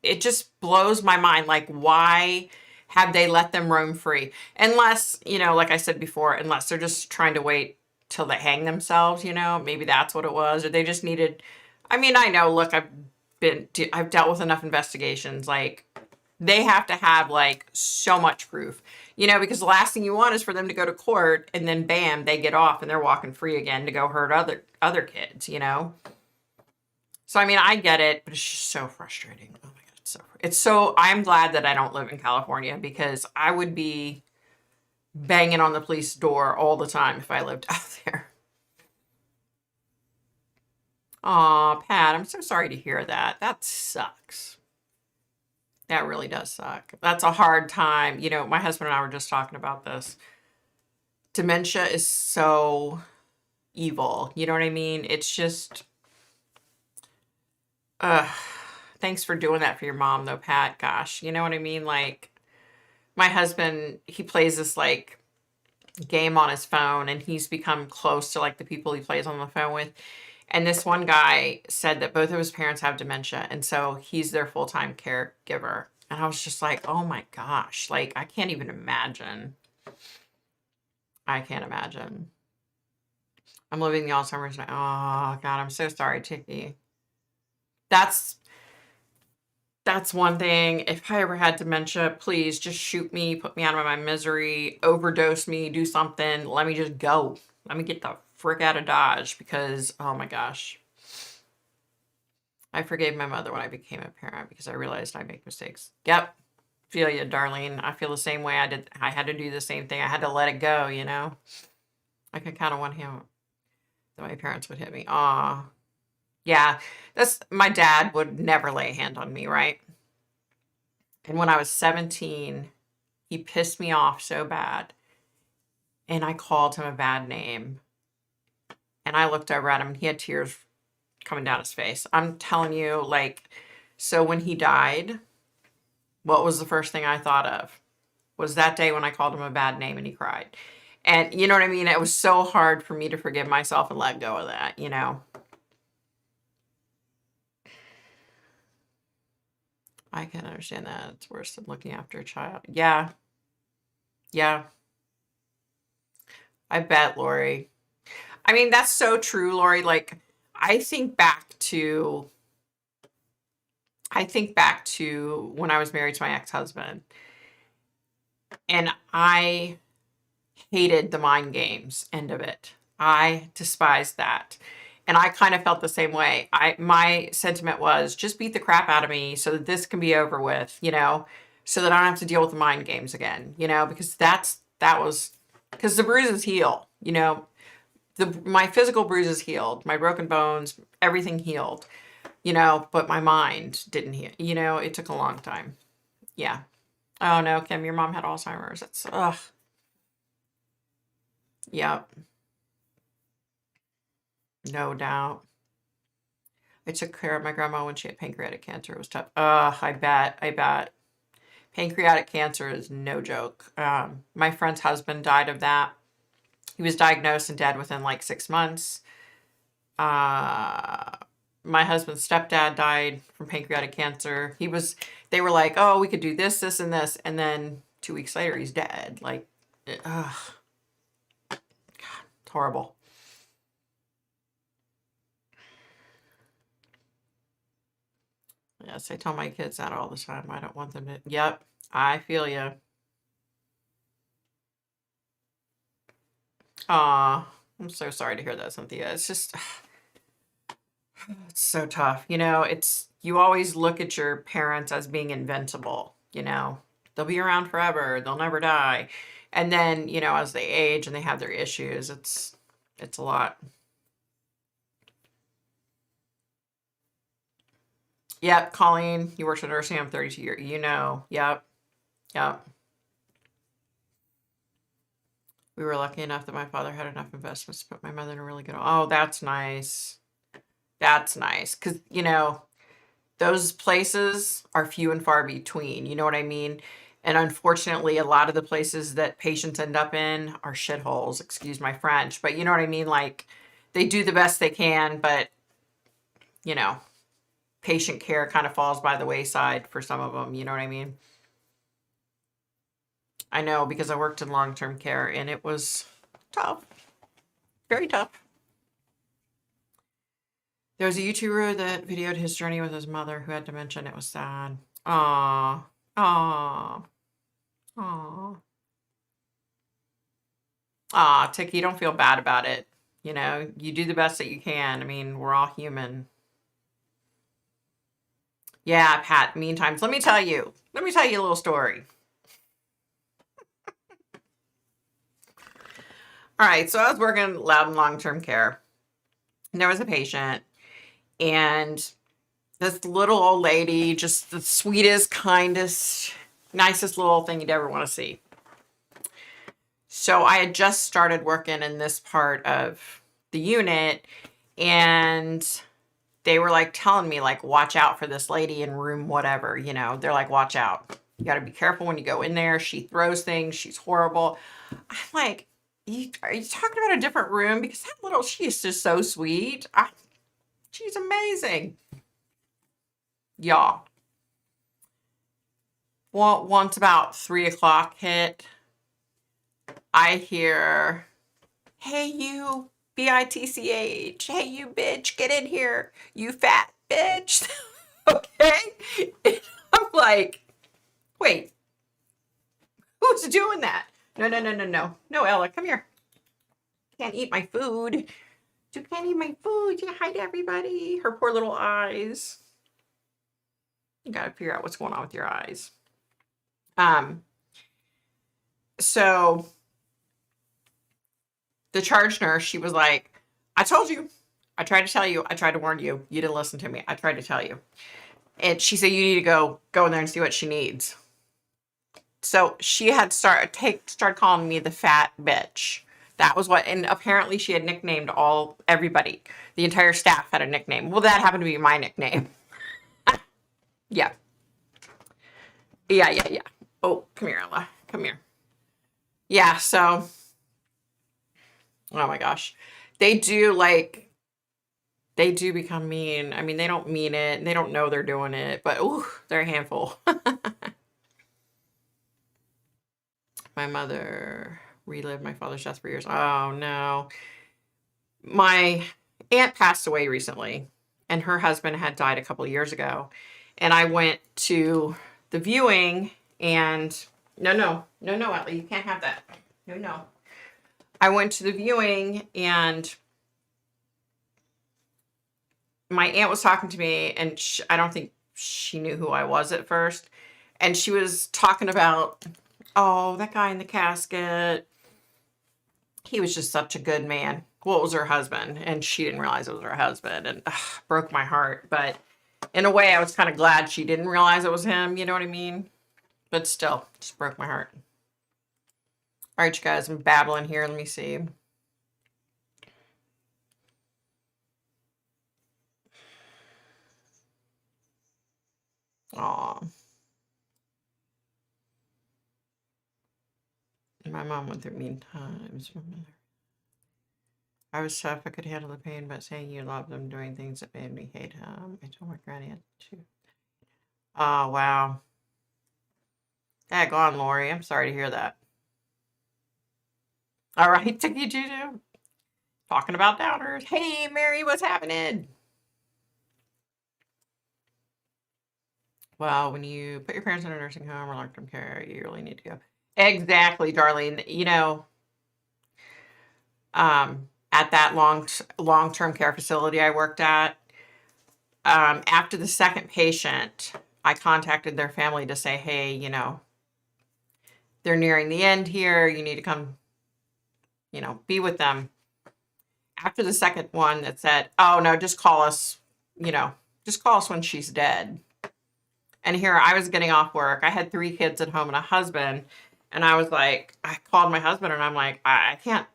It just blows my mind. Like, why have they let them roam free? Unless, like I said before, unless they're just trying to wait till they hang themselves, maybe that's what it was. Or they just needed, I mean, I know, look, I've dealt with enough investigations. Like, They have to have like so much proof, because the last thing you want is for them to go to court and then bam, they get off and they're walking free again to go hurt other kids. So I mean, I get it, but it's just so frustrating. Oh my god, it's so I'm glad that I don't live in California because I would be banging on the police door all the time if I lived out there. Aw, Pat, I'm so sorry to hear that. That sucks. That really does suck. That's a hard time. My husband and I were just talking about this. Dementia is so evil. You know what I mean? It's just, uh, thanks for doing that for your mom, though, Pat. Gosh, you know what I mean? Like, my husband, he plays this like game on his phone and he's become close to like the people he plays on the phone with. And this one guy said that both of his parents have dementia. And so he's their full-time caregiver. And I was just like, oh my gosh, like I can't even imagine. I can't imagine. I'm living the Alzheimer's now. Oh God, I'm so sorry, Tiki. That's one thing. If I ever had dementia, please just shoot me, put me out of my misery, overdose me, do something. Let me just go. Let me get the frick out of Dodge because, oh my gosh. I forgave my mother when I became a parent because I realized I make mistakes. Yep. Feel you, Darlene. I feel the same way. I had to do the same thing. I had to let it go, I could kind of want him that my parents would hit me. Aw. Yeah. My dad would never lay a hand on me, right? And when I was 17, he pissed me off so bad. And I called him a bad name. And I looked over at him and he had tears coming down his face. I'm telling you, so when he died, what was the first thing I thought of? Was that day when I called him a bad name and he cried. And you know what I mean? It was so hard for me to forgive myself and let go of that, I can understand that. It's worse than looking after a child. Yeah. Yeah. I bet, Lori. I mean, that's so true, Lori. Like, I think back to when I was married to my ex-husband, and I hated the mind games end of it. I despised that. And I kind of felt the same way. My sentiment was just beat the crap out of me so that this can be over with, so that I don't have to deal with the mind games again, because because the bruises heal, my physical bruises healed, my broken bones, everything healed, but my mind didn't heal, it took a long time. Yeah. Oh no, Kim, your mom had Alzheimer's. That's, ugh. Yep. No doubt. I took care of my grandma when she had pancreatic cancer. It was tough. I bet. Pancreatic cancer is no joke. My friend's husband died of that. He was diagnosed and dead within like 6 months. My husband's stepdad died from pancreatic cancer. They were like, oh, we could do this, this, and this. And then 2 weeks later, he's dead. Like, ugh. God, it's horrible. Yes, I tell my kids that all the time. I don't want them to. Yep, I feel you. Aw, I'm so sorry to hear that, Cynthia. It's just, it's so tough. You always look at your parents as being invincible, They'll be around forever. They'll never die. And then, as they age and they have their issues, it's a lot. Yep, Colleen, you worked at nursing home 32 years. Yep. We were lucky enough that my father had enough investments to put my mother in a really good. Oh, that's nice. That's nice. Because, those places are few and far between. You know what I mean? And unfortunately, a lot of the places that patients end up in are shitholes, excuse my French. But you know what I mean? Like, they do the best they can, but, patient care kind of falls by the wayside for some of them. You know what I mean? I know because I worked in long-term care and it was tough. Very tough. There was a YouTuber that videoed his journey with his mother who had dementia and it was sad. Aw. Aw. Aw. Aw, Tiki, don't feel bad about it. You know, you do the best that you can. I mean, we're all human. Yeah, Pat, meantime, let me tell you a little story. All right, so I was working loud and long-term care, and there was a patient, and this little old lady, just the sweetest, kindest, nicest little thing you'd ever want to see. So I had just started working in this part of the unit, and they were like telling me, like, watch out for this lady in room whatever, you know. They're like, watch out. You got to be careful when you go in there. She throws things. She's horrible. I'm like, are you talking about a different room? Because that little, she is just so sweet. She's amazing. Y'all. Well, once about 3 o'clock hit, I hear, hey, you, bitch. Hey, you bitch, get in here. You fat bitch. Okay? And I'm like, wait, who's doing that? No, no, no, no, no. No, Ella, come here. Can't eat my food. You can't eat my food. You hide everybody. Her poor little eyes. You gotta figure out what's going on with your eyes. So the charge nurse, she was like, I told you. I tried to tell you. I tried to warn you. You didn't listen to me. I tried to tell you. And she said, you need to go in there and see what she needs. So she had started calling me the fat bitch. That was what, and apparently she had nicknamed everybody. The entire staff had a nickname. Well, that happened to be my nickname. Yeah. Yeah. Oh, come here, Ella. Come here. Yeah, so, oh my gosh. They do become mean. I mean, they don't mean it. They don't know they're doing it, but ooh, they're a handful. My mother relived my father's death for years. Oh no. My aunt passed away recently, and her husband had died a couple of years ago. And I went to the viewing, and no, Ellie, you can't have that. No. I went to the viewing, and my aunt was talking to me, and I don't think she knew who I was at first. And she was talking about, oh, that guy in the casket. He was just such a good man. Well, it was her husband, and she didn't realize it was her husband, and broke my heart. But in a way, I was kind of glad she didn't realize it was him. You know what I mean? But still, just broke my heart. All right, you guys, I'm babbling here. Let me see. Aw. My mom went through mean times. I was tough. I could handle the pain, but saying you loved him, doing things that made me hate him. I told my granny too. Oh, wow. Daggone, Lori. I'm sorry to hear that. All right, Tiki Juju. Talking about downers. Hey, Mary, what's happening? Well, when you put your parents in a nursing home or long-term care, you really need to go. Exactly, Darlene. You know, at that long-term care facility I worked at, after the second patient, I contacted their family to say, hey, you know, they're nearing the end here. You need to come, you know, be with them. After the second one that said, oh, no, just call us, you know, just call us when she's dead. And here I was getting off work. I had 3 kids at home and a husband. And I was like, I called my husband and I'm like, I can't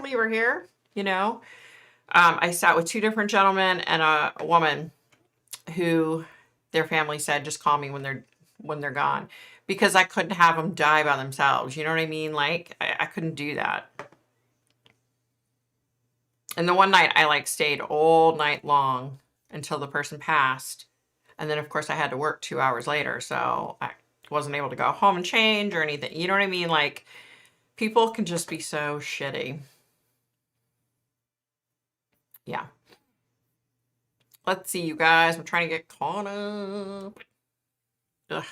leave her here, you know. I sat with 2 different gentlemen and a woman who their family said, just call me when they're gone, because I couldn't have them die by themselves. You know what I mean? Like, I couldn't do that. And the one night I stayed all night long until the person passed. And then of course I had to work 2 hours later. So I wasn't able to go home and change or anything. You know what I mean? Like, people can just be so shitty. Yeah. Let's see, you guys. I'm trying to get caught up. Ugh.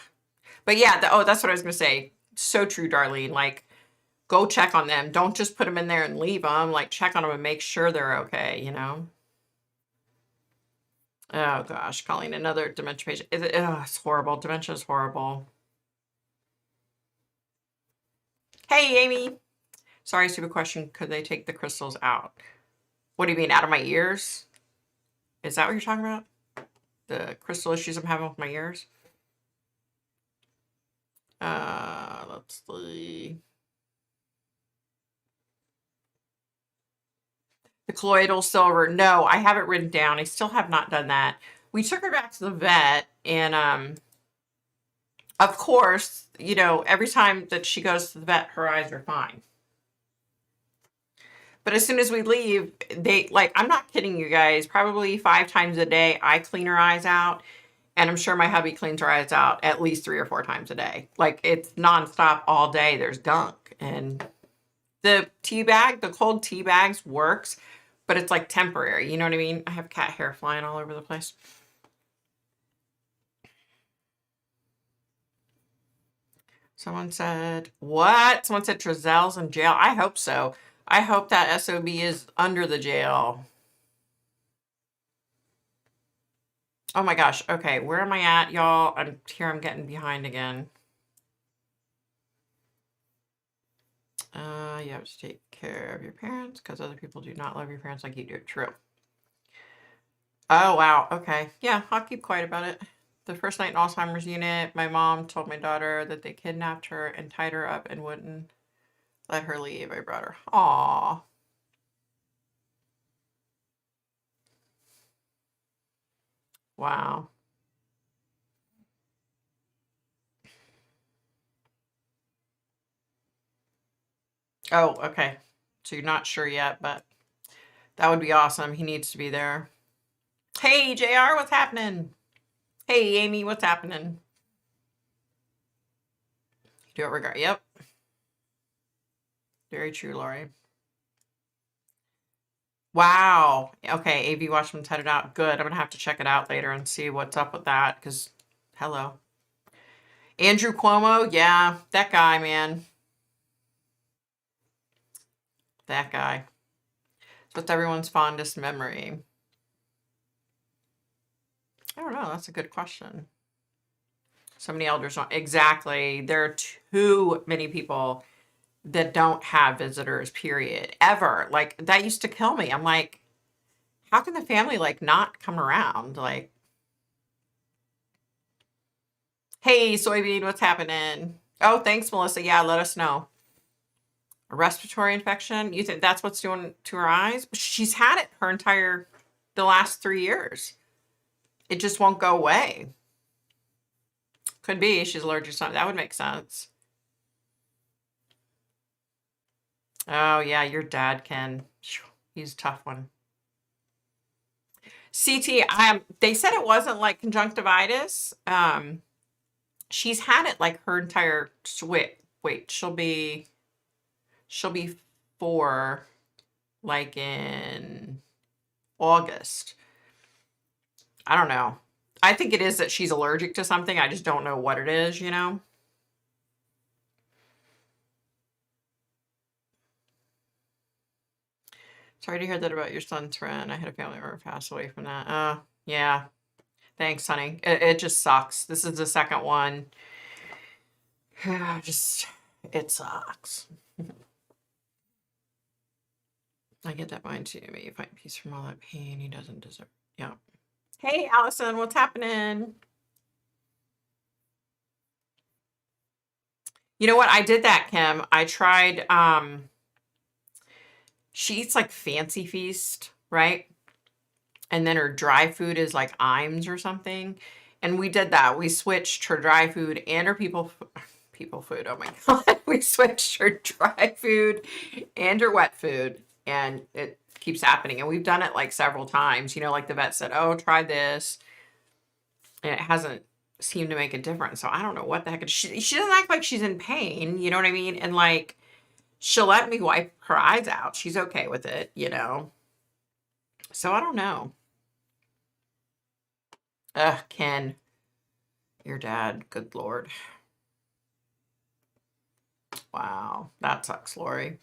But yeah, oh, that's what I was gonna say. So true, Darlene. Like, go check on them. Don't just put them in there and leave them. Like, check on them and make sure they're okay, you know? Oh gosh, Colleen, another dementia patient. It's horrible. Dementia is horrible. Hey, Amy. Sorry, stupid question. Could they take the crystals out? What do you mean, out of my ears? Is that what you're talking about? The crystal issues I'm having with my ears? Let's see. The colloidal silver. No, I have it written down. I still have not done that. We took her back to the vet, and of course, you know, every time that she goes to the vet, her eyes are fine. But as soon as we leave, they, like, I'm not kidding you guys, probably 5 times a day, I clean her eyes out. And I'm sure my hubby cleans her eyes out at least 3 or 4 times a day. Like, it's nonstop all day. There's gunk. And the tea bag, the cold tea bags works, but it's like temporary. You know what I mean? I have cat hair flying all over the place. Someone said, what? Someone said Trezelle's in jail. I hope so. I hope that SOB is under the jail. Oh my gosh. Okay, where am I at, y'all? I'm getting behind again. You have to take care of your parents because other people do not love your parents like you do. True. Oh, wow. Okay. Yeah, I'll keep quiet about it. The first night in Alzheimer's unit, my mom told my daughter that they kidnapped her and tied her up and wouldn't let her leave. I brought her. Aww. Wow. Oh, okay. So you're not sure yet, but that would be awesome. He needs to be there. Hey, JR, what's happening? Hey, Amy, what's happening? Do it regard. Yep. Very true, Lori. Wow. Okay, AV Watchman's headed out. Good. I'm going to have to check it out later and see what's up with that because, hello. Andrew Cuomo, yeah, that guy, man. That guy. So what's everyone's fondest memory? I don't know. That's a good question. So many elders don't. Exactly. There are too many people that don't have visitors, period. Ever. Like, that used to kill me. I'm like, how can the family, like, not come around? Like, hey, soybean, what's happening? Oh, thanks, Melissa. Yeah, let us know. A respiratory infection? You think that's what's doing to her eyes? She's had it the last 3 years. It just won't go away. Could be she's allergic to something. That would make sense. Oh, yeah, your dad can. He's a tough one. CT, they said it wasn't like conjunctivitis. She's had it like her entire, wait, she'll be 4 like in August. I don't know. I think it is that she's allergic to something. I just don't know what it is, you know? Sorry to hear that about your son's friend. I had a family member pass away from that. Yeah. Thanks, honey. It just sucks. This is the second one. It sucks. I get that mind too. May you find peace from all that pain he doesn't deserve. Yeah. Hey, Allison, what's happening? You know what? I did that, Kim. I tried, she eats like Fancy Feast, right? And then her dry food is like Imes or something. And we did that. We switched her dry food and her people food. Oh my God. We switched her dry food and her wet food. And it keeps happening. And we've done it like several times. You know, like the vet said, oh, try this. And it hasn't seemed to make a difference. So I don't know what the heck. She doesn't act like she's in pain. You know what I mean? And like, she'll let me wipe her eyes out. She's okay with it, you know? So I don't know. Ken. Your dad, good Lord. Wow, that sucks, Lori.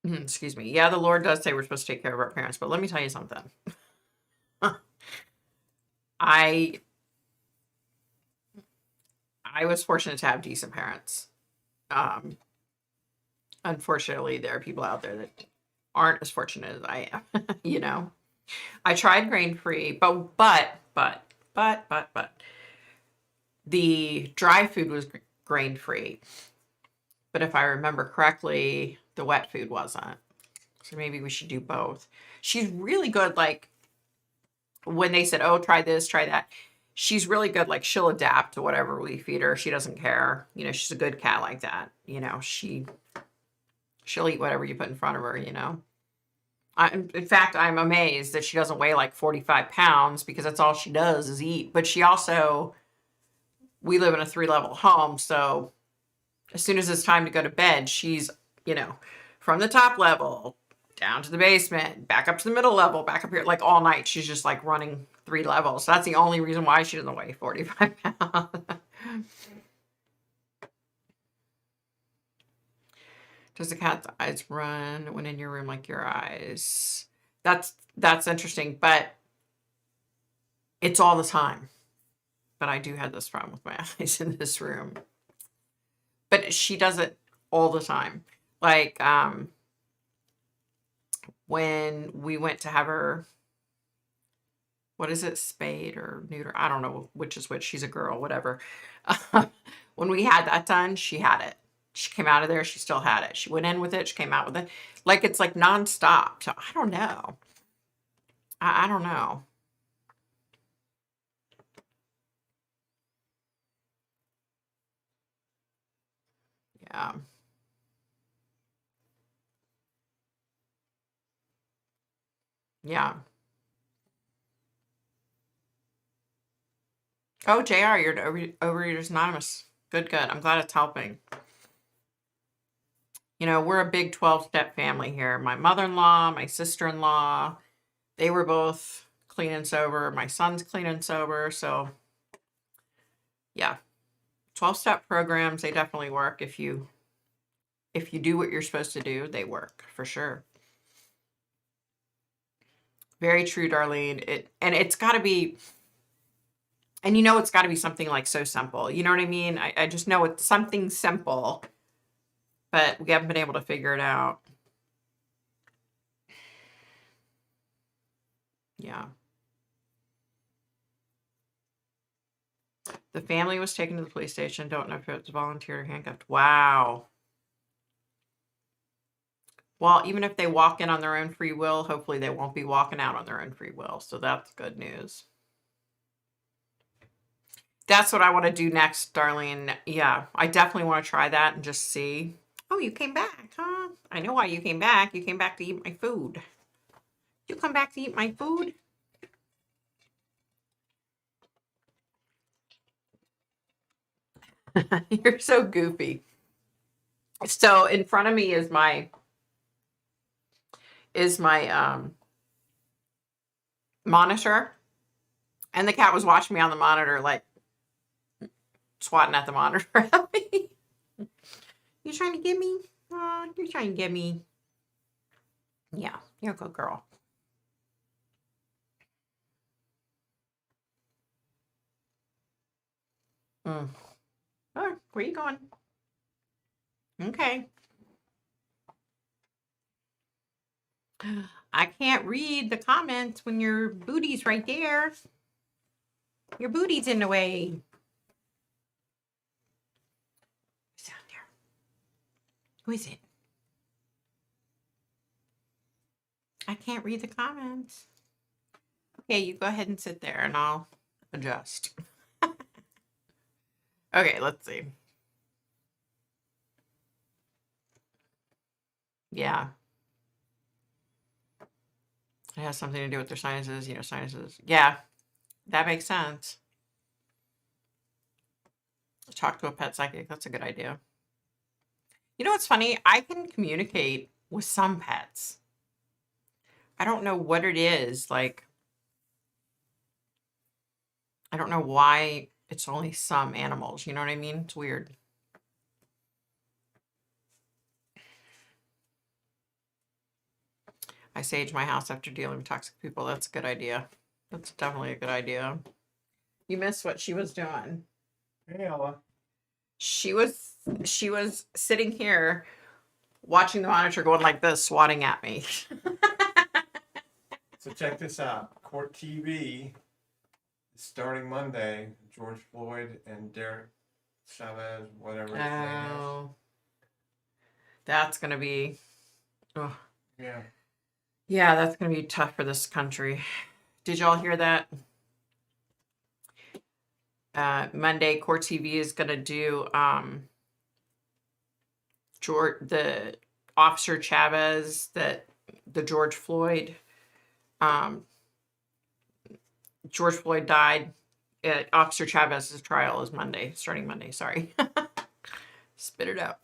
Excuse me. Yeah, the Lord does say we're supposed to take care of our parents, but let me tell you something. I was fortunate to have decent parents. Unfortunately, there are people out there that aren't as fortunate as I am. You know, I tried grain free, but the dry food was grain free. But if I remember correctly, the wet food wasn't. So maybe we should do both. She's really good. Like when they said, "Oh, try this, try that," she's really good. Like she'll adapt to whatever we feed her. She doesn't care. You know, she's a good cat like that. You know, she'll eat whatever you put in front of her. You know. In fact, I'm amazed that she doesn't weigh like 45 pounds because that's all she does is eat. But she also, we live in a 3-level home. So as soon as it's time to go to bed, she's, you know, from the top level down to the basement, back up to the middle level, back up here, like all night. She's just like running 3 levels. So that's the only reason why she doesn't weigh 45 pounds. Does the cat's eyes run when in your room like your eyes? That's interesting, but it's all the time. But I do have this problem with my eyes in this room. But she does it all the time. Like when we went to have her, what is it, spayed or neuter? I don't know which is which. She's a girl, whatever. When we had that done, she had it. She came out of there, she still had it. She went in with it, she came out with it. Like it's like nonstop. So I don't know. I don't know. Yeah. Yeah. Oh, JR, you're Overeaters Anonymous. Good, good. I'm glad it's helping. You know, we're a big 12-step family here. My mother-in-law, my sister-in-law, they were both clean and sober. My son's clean and sober. So, yeah. 12-step programs, they definitely work. If you do what you're supposed to do, they work for sure. Very true, Darlene. It's got to be, and you know, it's got to be something like so simple. You know what I mean? I just know it's something simple, but we haven't been able to figure it out. Yeah. The family was taken to the police station. Don't know if it was volunteer or handcuffed. Wow. Well, even if they walk in on their own free will, hopefully they won't be walking out on their own free will. So that's good news. That's what I want to do next, Darlene. Yeah, I definitely want to try that and just see. Oh, you came back, huh? I know why you came back. You came back to eat my food. You come back to eat my food? You're so goofy. So in front of me is my monitor, and the cat was watching me on the monitor, like swatting at the monitor at me. You trying to get me? You're trying to get me. Yeah, you're a good girl. Oh, where you going? Okay. I can't read the comments when your booty's right there. Your booty's in the way. Who's down there? Who is it? I can't read the comments. Okay, you go ahead and sit there and I'll adjust. Okay, let's see. Yeah. It has something to do with their sinuses, you know, sinuses. Yeah, that makes sense. Talk to a pet psychic. That's a good idea. You know what's funny? I can communicate with some pets. I don't know what it is. Like, I don't know why it's only some animals. You know what I mean? It's weird. I sage my house after dealing with toxic people. That's a good idea. That's definitely a good idea. You missed what she was doing. Hey, Ella. She was sitting here watching the monitor going like this, swatting at me. So check this out. Court TV is starting Monday. George Floyd and Derek Chavez, whatever his name is. Oh, that's gonna be, oh, Yeah. yeah, that's gonna be tough for this country. Did y'all hear that? Monday, Court TV is gonna do the Officer Chavez, that the George Floyd died. Officer Chavez's trial is Monday, starting Monday. Sorry. Spit it out.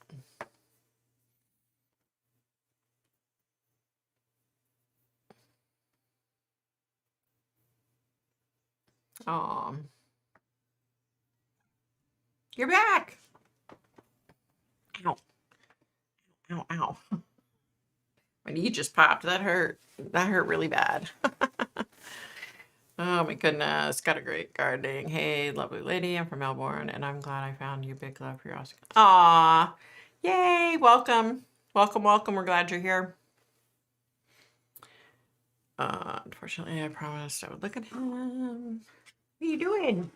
You're back. Ow. Ow, ow. My knee just popped. That hurt. That hurt really bad. Oh my goodness. Got a great gardening. Hey, lovely lady. I'm from Melbourne and I'm glad I found you. Big love for your Oscar. Aw. Yay. Welcome. Welcome, welcome. We're glad you're here. Unfortunately, I promised I would look at him. What are you doing?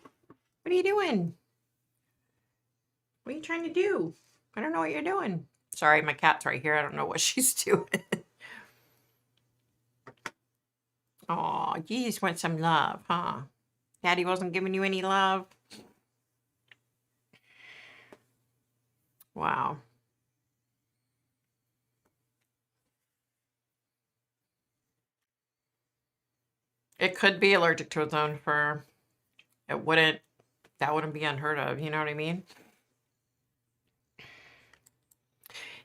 What are you doing? What are you trying to do? I don't know what you're doing. Sorry, my cat's right here. I don't know what she's doing. Oh, you just want some love, huh? Daddy wasn't giving you any love? Wow. It could be allergic to its own fur. That wouldn't be unheard of. You know what I mean?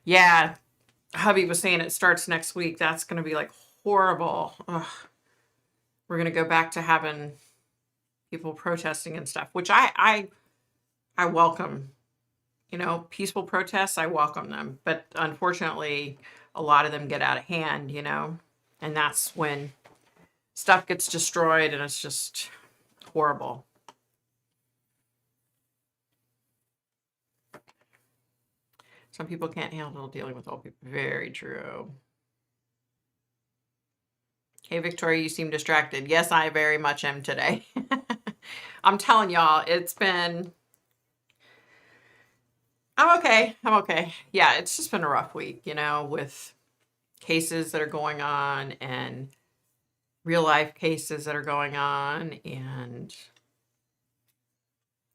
Yeah. Hubby was saying it starts next week. That's going to be like horrible. Ugh. We're going to go back to having people protesting and stuff, which I welcome. You know, peaceful protests, I welcome them. But unfortunately, a lot of them get out of hand, you know, and that's when stuff gets destroyed and it's just horrible. Some people can't handle dealing with old people. Very true. Hey, Victoria, you seem distracted. Yes, I very much am today. I'm telling y'all, I'm okay. I'm okay. Yeah, it's just been a rough week, you know, with cases that are going on and real life cases that are going on. And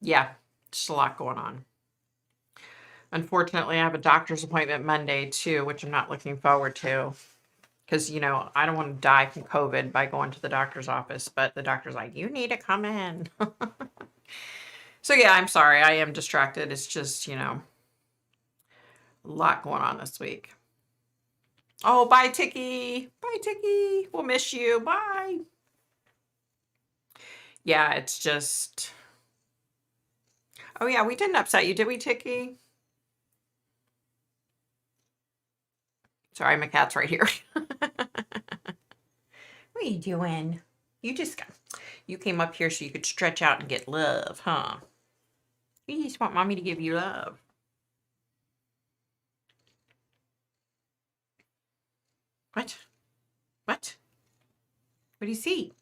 yeah, just a lot going on. Unfortunately, I have a doctor's appointment Monday too, which I'm not looking forward to. Because, you know, I don't want to die from COVID by going to the doctor's office, but the doctor's like, you need to come in. So, yeah, I'm sorry. I am distracted. It's just, you know, a lot going on this week. Oh, bye, Tiki. Bye, Tiki. We'll miss you. Bye. Yeah, it's just... Oh, yeah, we didn't upset you, did we, Tiki? Sorry, my cat's right here. What are you doing? You came up here so you could stretch out and get love, huh? You just want mommy to give you love. What? What? What do you see?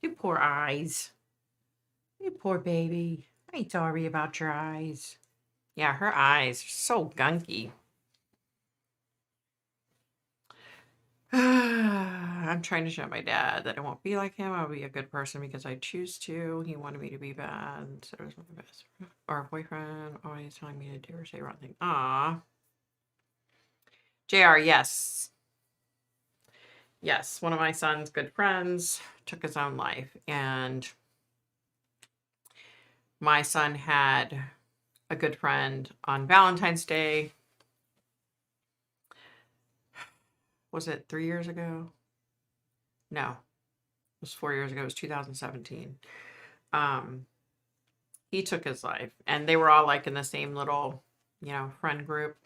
You poor eyes. You poor baby. I'm sorry about your eyes. Yeah, her eyes are so gunky. I'm trying to show my dad that I won't be like him. I'll be a good person because I choose to. He wanted me to be bad. So it was my best. Or a boyfriend always telling me to do or say wrong thing. Aw. JR, yes. Yes, one of my son's good friends took his own life. And my son had a good friend on Valentine's Day Was it 3 years ago? No, it was 4 years ago. It was 2017. He took his life, and they were all like in the same little, friend group.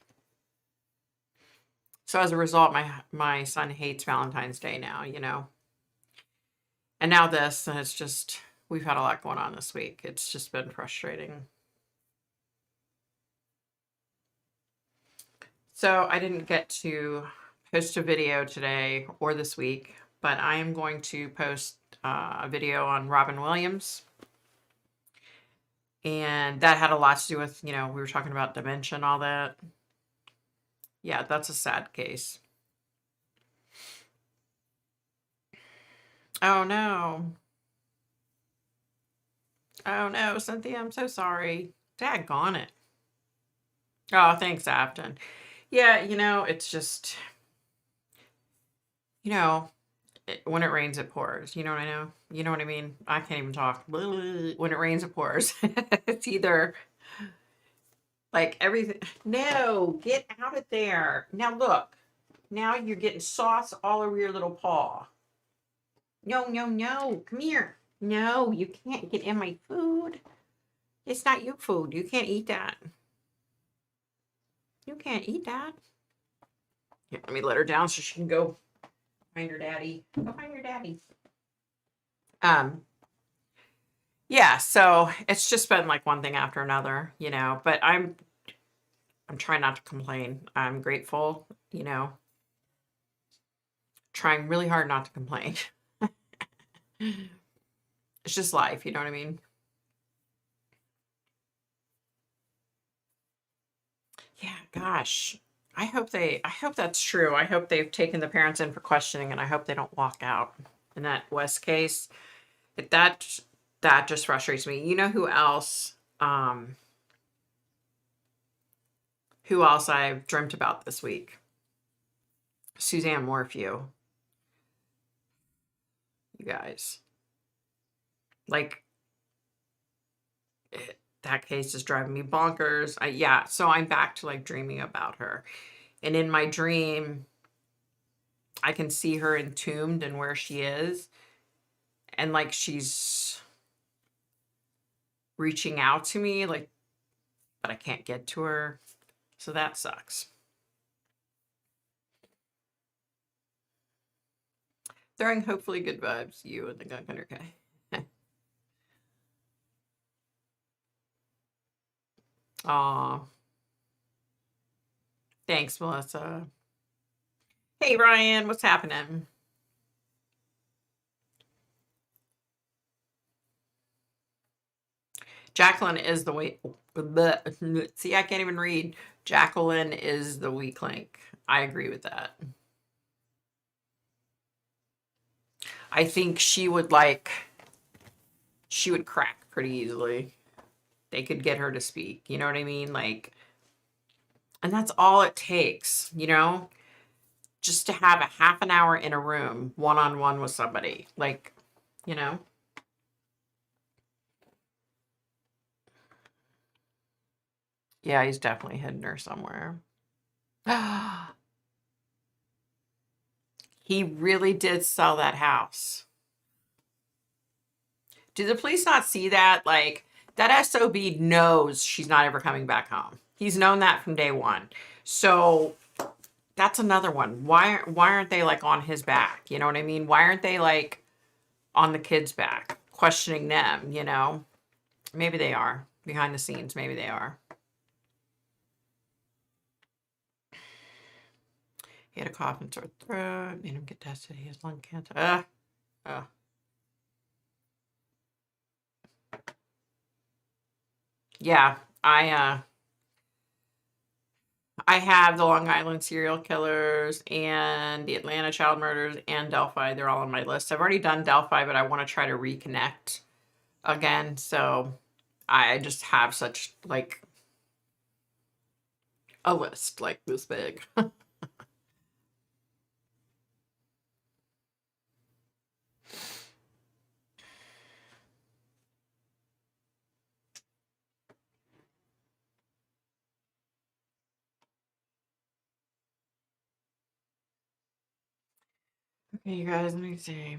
So as a result, my son hates Valentine's Day now, And now this, and it's just, we've had a lot going on this week. It's just been frustrating. So I didn't get to post a video today or this week, but I am going to post a video on Robin Williams. And that had a lot to do with, we were talking about dementia and all that. Yeah, that's a sad case. Oh no. Oh no, Cynthia, I'm so sorry. Daggone it. Oh, thanks, Afton. Yeah, it's just, when it rains, it pours. You know what I know? You know what I mean? I can't even talk. When it rains, it pours. It's either like everything. No, get out of there. Now look. Now you're getting sauce all over your little paw. No, no, no. Come here. No, you can't get in my food. It's not your food. You can't eat that. You can't eat that. Here, let me let her down so she can go find her daddy. Go find your daddy. Yeah, so it's just been like one thing after another, but I'm trying not to complain. I'm grateful, trying really hard not to complain. It's just life, you know what I mean? Yeah, gosh. I hope that's true. I hope they've taken the parents in for questioning, and I hope they don't walk out in that West case. That just frustrates me. You know who else? Who else I've dreamt about this week? Suzanne Morphew. You guys. Like, that case is driving me bonkers. So I'm back to like dreaming about her. And in my dream, I can see her entombed and where she is. And like she's reaching out to me, like, but I can't get to her. So that sucks. Throwing hopefully good vibes, you and the Gun Hunter guy. Aw. Thanks, Melissa. Hey, Ryan, what's happening? Jacqueline is the weak. See, I can't even read. Jacqueline is the weak link. I agree with that. I think she would crack pretty easily. They could get her to speak. You know what I mean? Like, and that's all it takes, just to have a half an hour in a room, one-on-one with somebody. Like, Yeah, he's definitely hidden her somewhere. He really did sell that house. Do the police not see that? Like, that SOB knows she's not ever coming back home. He's known that from day one. So that's another one. Why aren't they like on his back? You know what I mean? Why aren't they like on the kids' back, questioning them, Maybe they are. Behind the scenes, maybe they are. He had a cough and sore throat, made him get tested. He has lung cancer. Yeah, I have the Long Island serial killers and the Atlanta child murders and Delphi. They're all on my list. I've already done Delphi, but I want to try to reconnect again. So I just have such like a list like this big. Hey, you guys, let me see.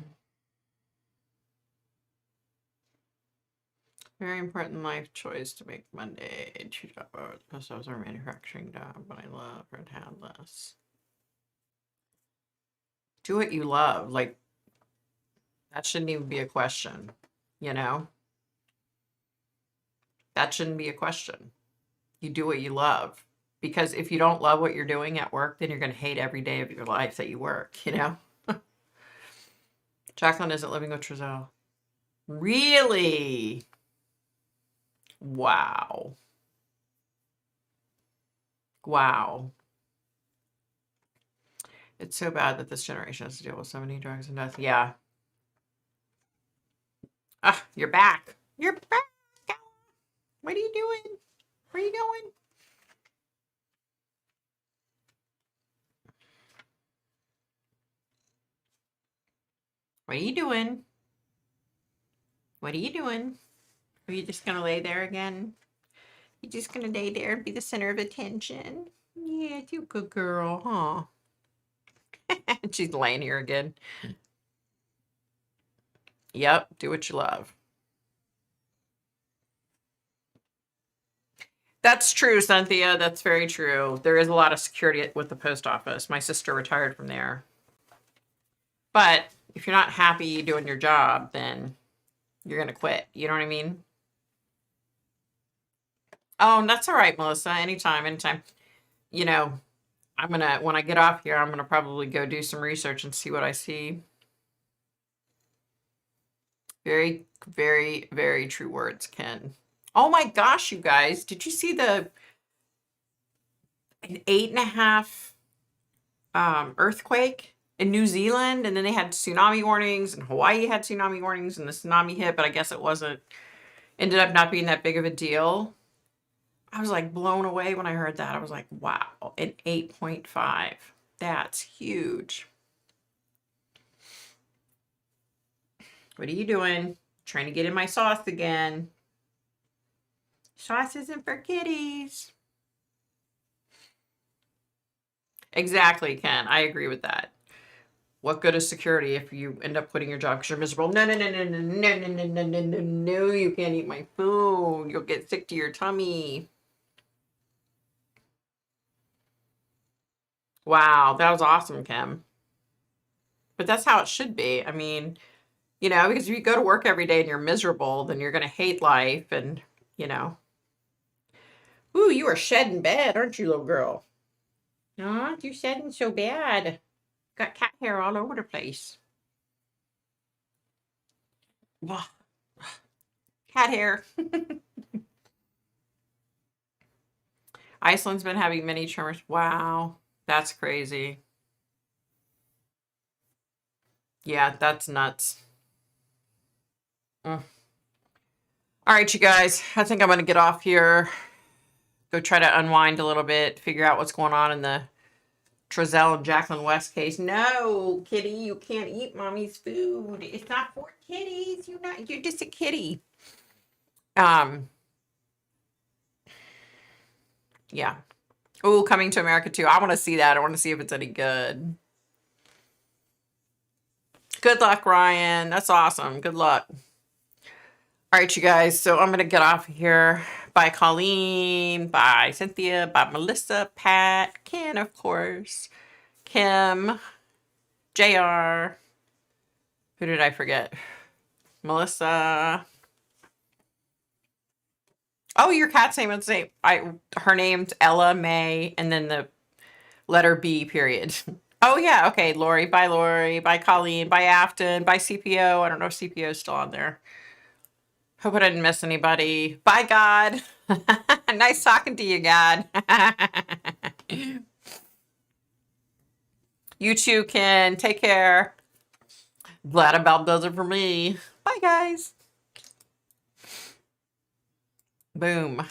Very important life choice to make Monday. 2 jobs. Post office or manufacturing job, but I love red hat less. Do what you love. Like, that shouldn't even be a question, you know? That shouldn't be a question. You do what you love. Because if you don't love what you're doing at work, then you're going to hate every day of your life that you work, you know? Jacqueline isn't living with Trezell. Really? Wow. Wow. It's so bad that this generation has to deal with so many drugs and death. Yeah. Ah, you're back. You're back. What are you doing? Where are you going? What are you doing? What are you doing? Are you just gonna lay there again? You just gonna lay there and be the center of attention? Yeah, you good girl, huh? She's laying here again. Yep, do what you love. That's true, Cynthia. That's very true. There is a lot of security with the post office. My sister retired from there. But if you're not happy doing your job, then you're going to quit. You know what I mean? Oh, that's all right, Melissa. Anytime. You know, when I get off here, I'm going to probably go do some research and see what I see. Very, very, very true words, Ken. Oh my gosh, you guys. Did you see an 8.5 earthquake in New Zealand? And then they had tsunami warnings, and Hawaii had tsunami warnings, and the tsunami hit, but I guess it ended up not being that big of a deal. I was like blown away when I heard that. I was like, wow, an 8.5. That's huge. What are you doing? Trying to get in my sauce again. Sauce isn't for kitties. Exactly, Ken. I agree with that. What good is security if you end up quitting your job because you're miserable? No, you can't eat my food. You'll get sick to your tummy. Wow, that was awesome, Kim. But that's how it should be. I mean, because if you go to work every day and you're miserable, then you're going to hate life and, Ooh, you are shedding bad, aren't you, little girl? Aw, you're shedding so bad. Got cat hair all over the place. Cat hair. Iceland's been having many tremors. Wow, that's crazy. Yeah, that's nuts. All right, you guys. I think I'm going to get off here. Go try to unwind a little bit, figure out what's going on in the Trezell and Jacqueline West case. No, kitty, you can't eat mommy's food. It's not for kitties. You're just a kitty. Yeah. Oh, Coming to America too. I want to see that. I want to see if it's any good. Good luck, Ryan. That's awesome. Good luck. All right, you guys. So I'm going to get off here. Bye, Colleen. Bye, Cynthia. Bye, Melissa. Pat. Ken, of course. Kim. JR. Who did I forget? Melissa. Oh, your cat's name is her name's Ella May, and then the letter B, period. Oh yeah, okay, Lori. Bye Colleen, bye Afton, bye CPO. I don't know if CPO is still on there. Hope I didn't miss anybody. Bye, God. Nice talking to you, God. You too, Ken. Take care. Glad about does it for me. Bye, guys. Boom.